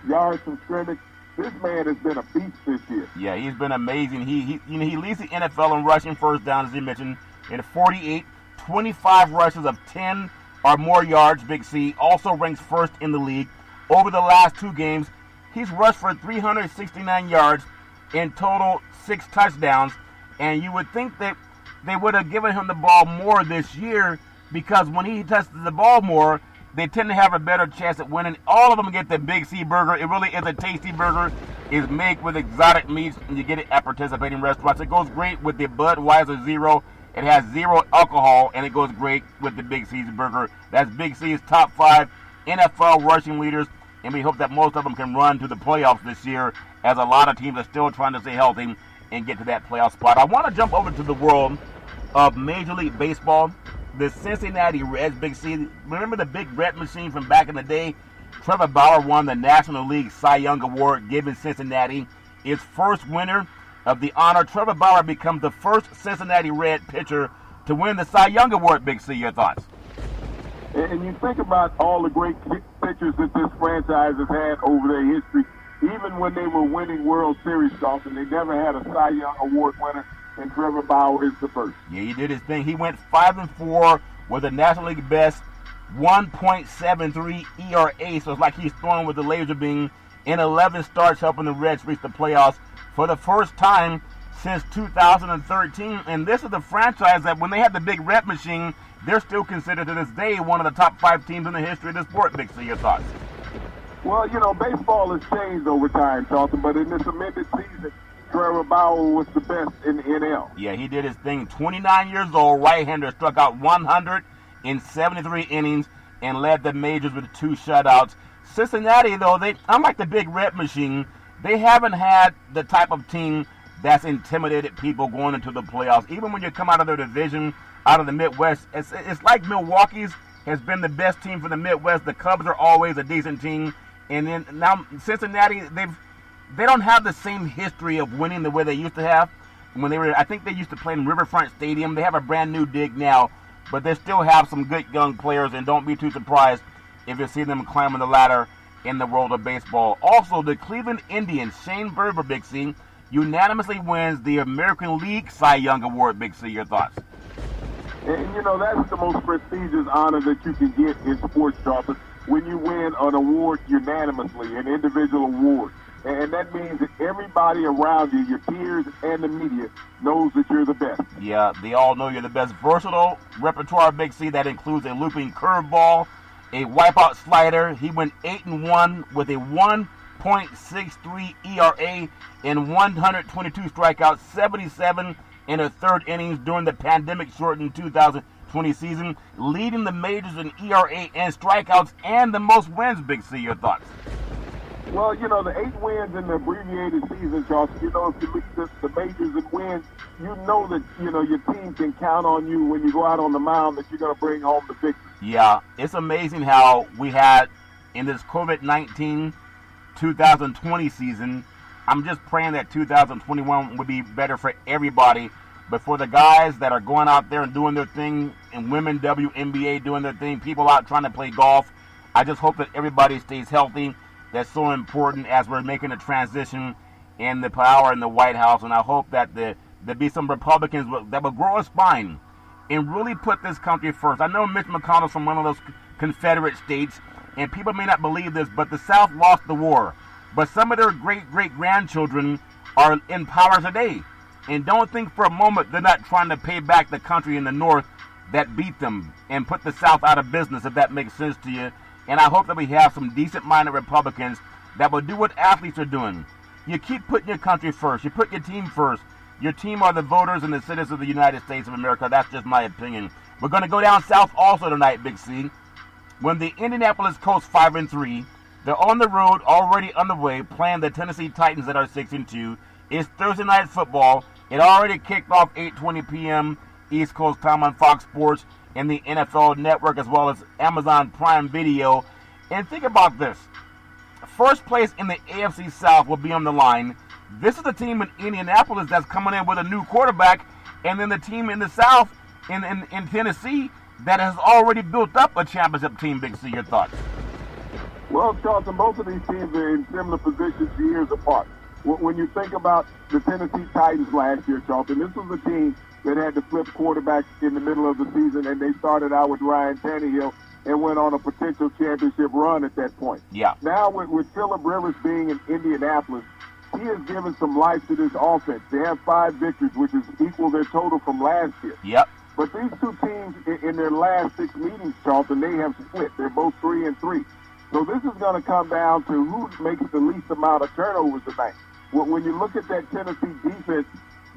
yards from scrimmage. This man has been a beast this year. Yeah, he's been amazing. He leads the NFL in rushing first down, as you mentioned, in 48, 25 rushes of 10 or more yards, Big C. Also ranks first in the league. Over the last 2 games, he's rushed for 369 yards, in total 6 touchdowns. And you would think that they would have given him the ball more this year because when he touches the ball more, they tend to have a better chance at winning. All of them get the Big C burger. It really is a tasty burger. It's made with exotic meats, and you get it at participating restaurants. It goes great with the Budweiser Zero. It has 0 alcohol, and it goes great with the Big C's burger. That's Big C's top 5 NFL rushing leaders, and we hope that most of them can run to the playoffs this year, as a lot of teams are still trying to stay healthy and get to that playoff spot. I want to jump over to the world of Major League Baseball. The Cincinnati Reds, Big C. Remember the big red machine from back in the day? Trevor Bauer won the National League Cy Young Award, giving Cincinnati its first winner of the honor, Trevor Bauer becomes the first Cincinnati Red pitcher to win the Cy Young Award. Big C, your thoughts? And you think about all the great pitchers that this franchise has had over their history. Even when they were winning World Series, Charlton, they never had a Cy Young Award winner, and Trevor Bauer is the first. Yeah, he did his thing. He went 5-4 with a National League best 1.73 ERA, so it's like he's throwing with the laser beam in 11 starts, helping the Reds reach the playoffs for the first time since 2013. And this is the franchise that when they had the big rep machine, they're still considered to this day one of the top 5 teams in the history of the sport. Big C, your thoughts? Well, you know, baseball has changed over time, Charlton, but in this amended season, Trevor Bauer was the best in the NL. Yeah, he did his thing. 29 years old, right-hander, struck out 173 innings and led the majors with 2 shutouts. Cincinnati, though, unlike the big red machine, they haven't had the type of team that's intimidated people going into the playoffs. Even when you come out of their division, out of the Midwest, it's like Milwaukee's has been the best team for the Midwest. The Cubs are always a decent team. And then now Cincinnati, they don't have the same history of winning the way they used to have. When I think they used to play in Riverfront Stadium. They have a brand new dig now, but they still have some good young players, and don't be too surprised if you see them climbing the ladder in the world of baseball. Also, the Cleveland Indians, Shane Bieber, Big C, unanimously wins the American League Cy Young Award. Big C, your thoughts? And, you know, that's the most prestigious honor that you can get in sports, Charlton, when you win an award unanimously, an individual award. And that means that everybody around you, your peers and the media, knows that you're the best. Yeah, they all know you're the best. Versatile repertoire, Big C, that includes a looping curveball, a wipeout slider. He went 8-1 with a 1.63 ERA and 122 strikeouts, 77 in a third innings during the pandemic-shortened 2020 season, leading the majors in ERA and strikeouts and the most wins. Big C, your thoughts? Well, you know, the 8 wins in the abbreviated season, Charles, you know, if you lead the majors and wins, you know that, you know, your team can count on you when you go out on the mound that you're going to bring home the victory. Yeah, it's amazing how we had in this COVID-19 2020 season. I'm just praying that 2021 would be better for everybody, but for the guys that are going out there and doing their thing, and women WNBA doing their thing, people out trying to play golf, I just hope that everybody stays healthy. That's so important as we're making a transition in the power in the White House, and I hope that there be some Republicans that will grow a spine and really put this country first. I know Mitch McConnell's from one of those Confederate states, and people may not believe this, but the South lost the war. But some of their great-great-grandchildren are in power today. And don't think for a moment they're not trying to pay back the country in the North that beat them and put the South out of business, if that makes sense to you. And I hope that we have some decent-minded Republicans that will do what athletes are doing. You keep putting your country first. You put your team first. Your team are the voters and the citizens of the United States of America. That's just my opinion. We're going to go down south also tonight, Big C. When the Indianapolis Colts 5-3, they're on the road, already underway, playing the Tennessee Titans that are 6-2. It's Thursday night football. It already kicked off 8:20 p.m. East Coast time on Fox Sports and the NFL Network, as well as Amazon Prime Video. And think about this. First place in the AFC South will be on the line. This is the team in Indianapolis that's coming in with a new quarterback, and then the team in the South, in Tennessee, that has already built up a championship team. Big C, your thoughts? Well, Charlton, both of these teams are in similar positions years apart. When you think about the Tennessee Titans last year, Charlton, this was a team that had to flip quarterbacks in the middle of the season, and they started out with Ryan Tannehill and went on a potential championship run at that point. Yeah. Now, with Phillip Rivers being in Indianapolis, he has given some life to this offense. They have 5 victories, which is equal their total from last year. Yep. But these two teams, in their last 6 meetings, Charlton, they have split. They're both 3-3. So this is going to come down to who makes the least amount of turnovers tonight. When you look at that Tennessee defense,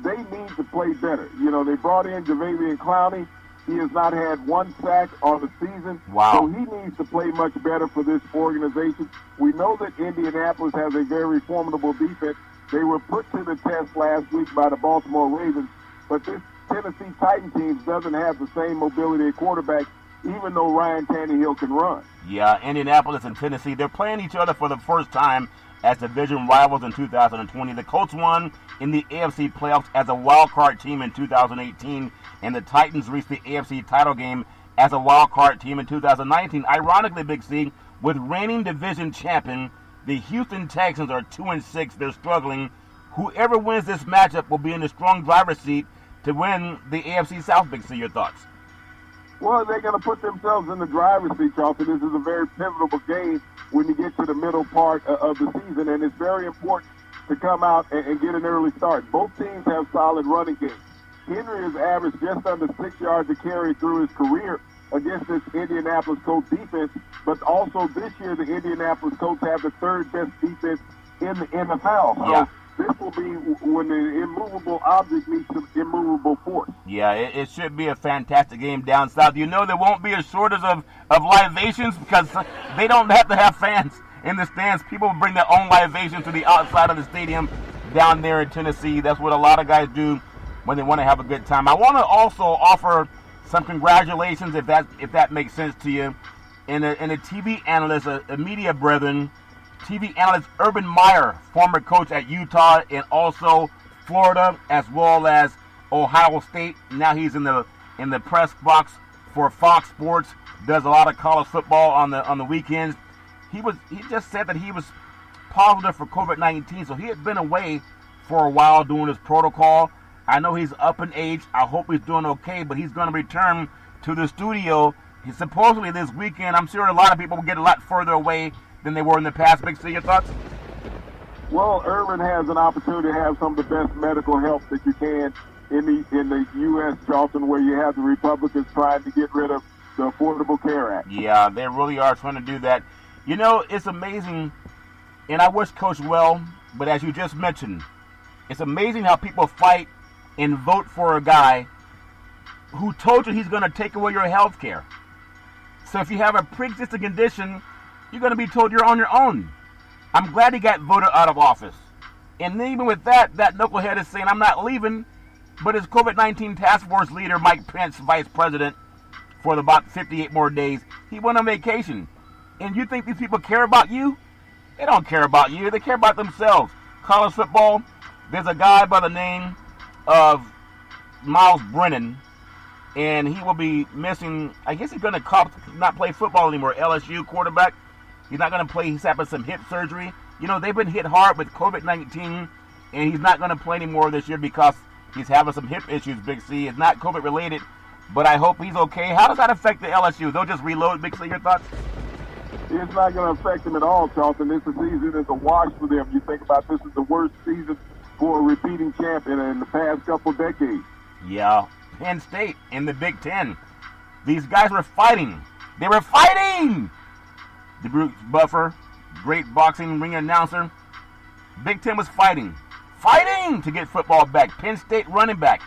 they need to play better. You know, they brought in Jadeveon Clowney. He has not had 1 sack on the season. Wow. So he needs to play much better for this organization. We know that Indianapolis has a very formidable defense. They were put to the test last week by the Baltimore Ravens, but this Tennessee Titan team doesn't have the same mobility at quarterback, even though Ryan Tannehill can run. Yeah, Indianapolis and Tennessee, they're playing each other for the first time as division rivals in 2020. The Colts won in the AFC playoffs as a wild card team in 2018, and the Titans reached the AFC title game as a wild card team in 2019. Ironically, Big C, with reigning division champion, the Houston Texans are 2-6. They're struggling. Whoever wins this matchup will be in the strong driver's seat to win the AFC South. Big C, your thoughts? Well, they're going to put themselves in the driver's seat, Charlton. This is a very pivotal game when you get to the middle part of the season, and it's very important to come out and get an early start. Both teams have solid running games. Henry has averaged just under 6 yards a carry through his career against this Indianapolis Colts defense, but also this year the Indianapolis Colts have the third best defense in the NFL. So this will be when the immovable object meets the immovable force. Yeah, it should be a fantastic game down south. You know there won't be a shortage of libations because they don't have to have fans in the stands. People will bring their own libations to the outside of the stadium down there in Tennessee. That's what a lot of guys do when they want to have a good time. I want to also offer some congratulations, if that makes sense to you, and a TV analyst, a media brethren, TV analyst Urban Meyer, former coach at Utah and also Florida, as well as Ohio State. Now he's in the press box for Fox Sports. Does a lot of college football on the weekends. He just said that he was positive for COVID-19, so he had been away for a while doing his protocol. I know he's up in age. I hope he's doing okay, but he's going to return to the studio. He's supposedly this weekend. I'm sure a lot of people will get a lot further away than they were in the past. Big C, your thoughts? Well, Urban has an opportunity to have some of the best medical help that you can in the U.S., Charlton, where you have the Republicans trying to get rid of the Affordable Care Act. Yeah, they really are trying to do that. You know, it's amazing, and I wish Coach well, but as you just mentioned, it's amazing how people fight and vote for a guy who told you he's going to take away your health care. So if you have a pre-existing condition, you're going to be told you're on your own. I'm glad he got voted out of office. And even with that knucklehead is saying, I'm not leaving. But his COVID-19 task force leader, Mike Pence, vice president, for about 58 more days, he went on vacation. And you think these people care about you? They don't care about you. They care about themselves. College football, there's a guy by the name of Miles Brennan, and he will be missing, I guess he's going to not play football anymore. LSU quarterback. He's not going to play. He's having some hip surgery. You know, they've been hit hard with COVID-19, and he's not going to play anymore this year because he's having some hip issues, Big C. It's not COVID-related, but I hope he's okay. How does that affect the LSU? They'll just reload, Big C, your thoughts? It's not going to affect them at all, Charlton. This season is a wash for them. You think about this is the worst season for a repeating champion in the past couple decades. Yeah, Penn State in the Big Ten. These guys were fighting. They were fighting! The Bruce Buffer, great boxing ring announcer. Big Ten was fighting to get football back. Penn State running back,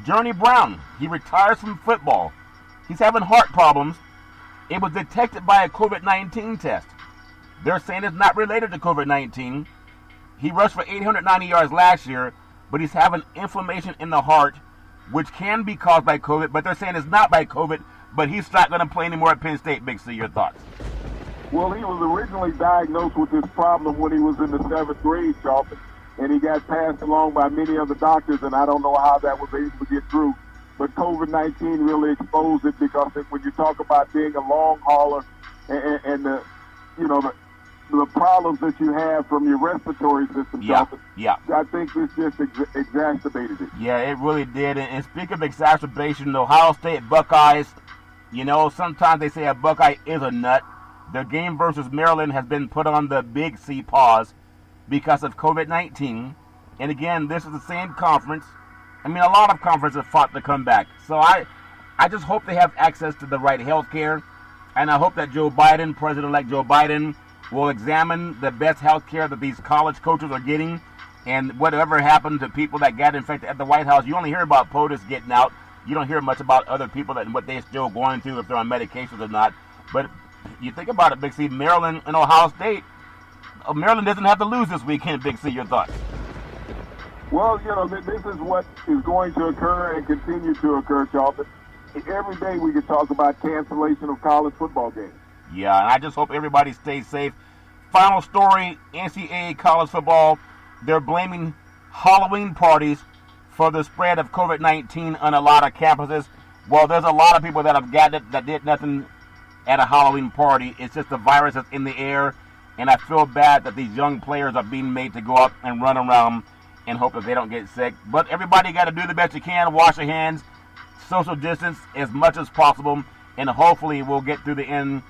Journey Brown, he retires from football. He's having heart problems. It was detected by a COVID-19 test. They're saying it's not related to COVID-19. He rushed for 890 yards last year, but he's having inflammation in the heart, which can be caused by COVID, but they're saying it's not by COVID, but he's not going to play anymore at Penn State. Big C, your thoughts? Well, he was originally diagnosed with this problem when he was in the 7th grade, Charlton, and he got passed along by many other doctors, and I don't know how that was able to get through. But COVID-19 really exposed it because when you talk about being a long hauler and the problems that you have from your respiratory system, Charlton, I think this just exacerbated it. Yeah, it really did. And speaking of exacerbation, the Ohio State Buckeyes, you know, sometimes they say a Buckeye is a nut. Their game versus Maryland has been put on the Big C pause because of COVID-19. And again, this is the same conference. I mean, a lot of conferences have fought to come back. So I just hope they have access to the right health care. And I hope that Joe Biden, President-elect Joe Biden, will examine the best health care that these college coaches are getting. And whatever happened to people that got infected at the White House, you only hear about POTUS getting out. You don't hear much about other people and what they're still going through, if they're on medications or not. But you think about it, Big C, Maryland and Ohio State. Maryland doesn't have to lose this weekend, Big C. Your thoughts? Well, you know, this is what is going to occur and continue to occur, Charlton. Every day we can talk about cancellation of college football games. Yeah, and I just hope everybody stays safe. final story, NCAA college football, they're blaming Halloween parties for the spread of COVID-19 on a lot of campuses. Well, there's a lot of people that have gotten it that did nothing at a Halloween party. It's just the virus that's in the air, and I feel bad that these young players are being made to go up and run around and hope that they don't get sick. But everybody got to do the best you can, wash your hands, social distance as much as possible, and hopefully we'll get through the end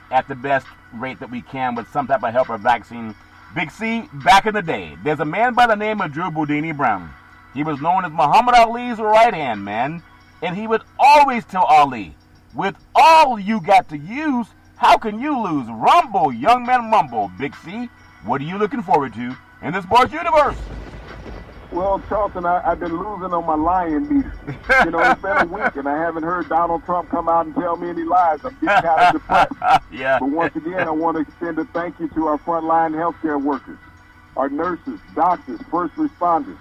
at the best rate that we can with some type of help or vaccine. Big C, back in the day, there's a man by the name of Drew Boudini Brown. He was known as Muhammad Ali's right-hand man, and he would always tell Ali, with all you got to use, how can you lose? Rumble, young man, rumble. Big C, what are you looking forward to in the sports universe? Well, Charlton, I've been losing on my lying meter. You know, it's been a week, and I haven't heard Donald Trump come out and tell me any lies. I'm getting kind of depressed. Yeah. But once again, I want to extend a thank you to our frontline healthcare workers, our nurses, doctors, first responders.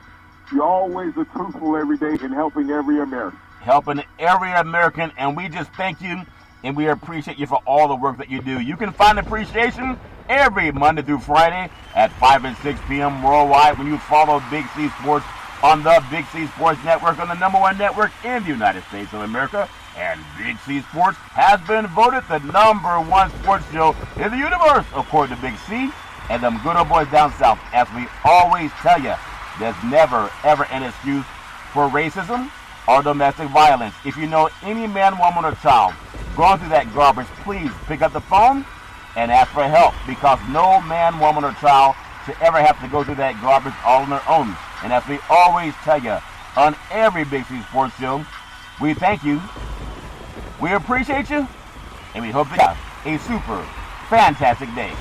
You always are truthful every day in helping every American. Helping every American, and we just thank you, and we appreciate you for all the work that you do. You can find appreciation every Monday through Friday at 5 and 6 p.m. worldwide when you follow Big C Sports on the Big C Sports Network, on the #1 network in the United States of America. And Big C Sports has been voted the #1 sports show in the universe, according to Big C and them good old boys down south. As we always tell you, there's never, ever an excuse for racism or domestic violence. If you know any man, woman, or child going through that garbage, please pick up the phone and ask for help, because no man, woman, or child should ever have to go through that garbage all on their own. And as we always tell you on every Big C Sports show, we thank you, we appreciate you, and we hope you have a super fantastic day.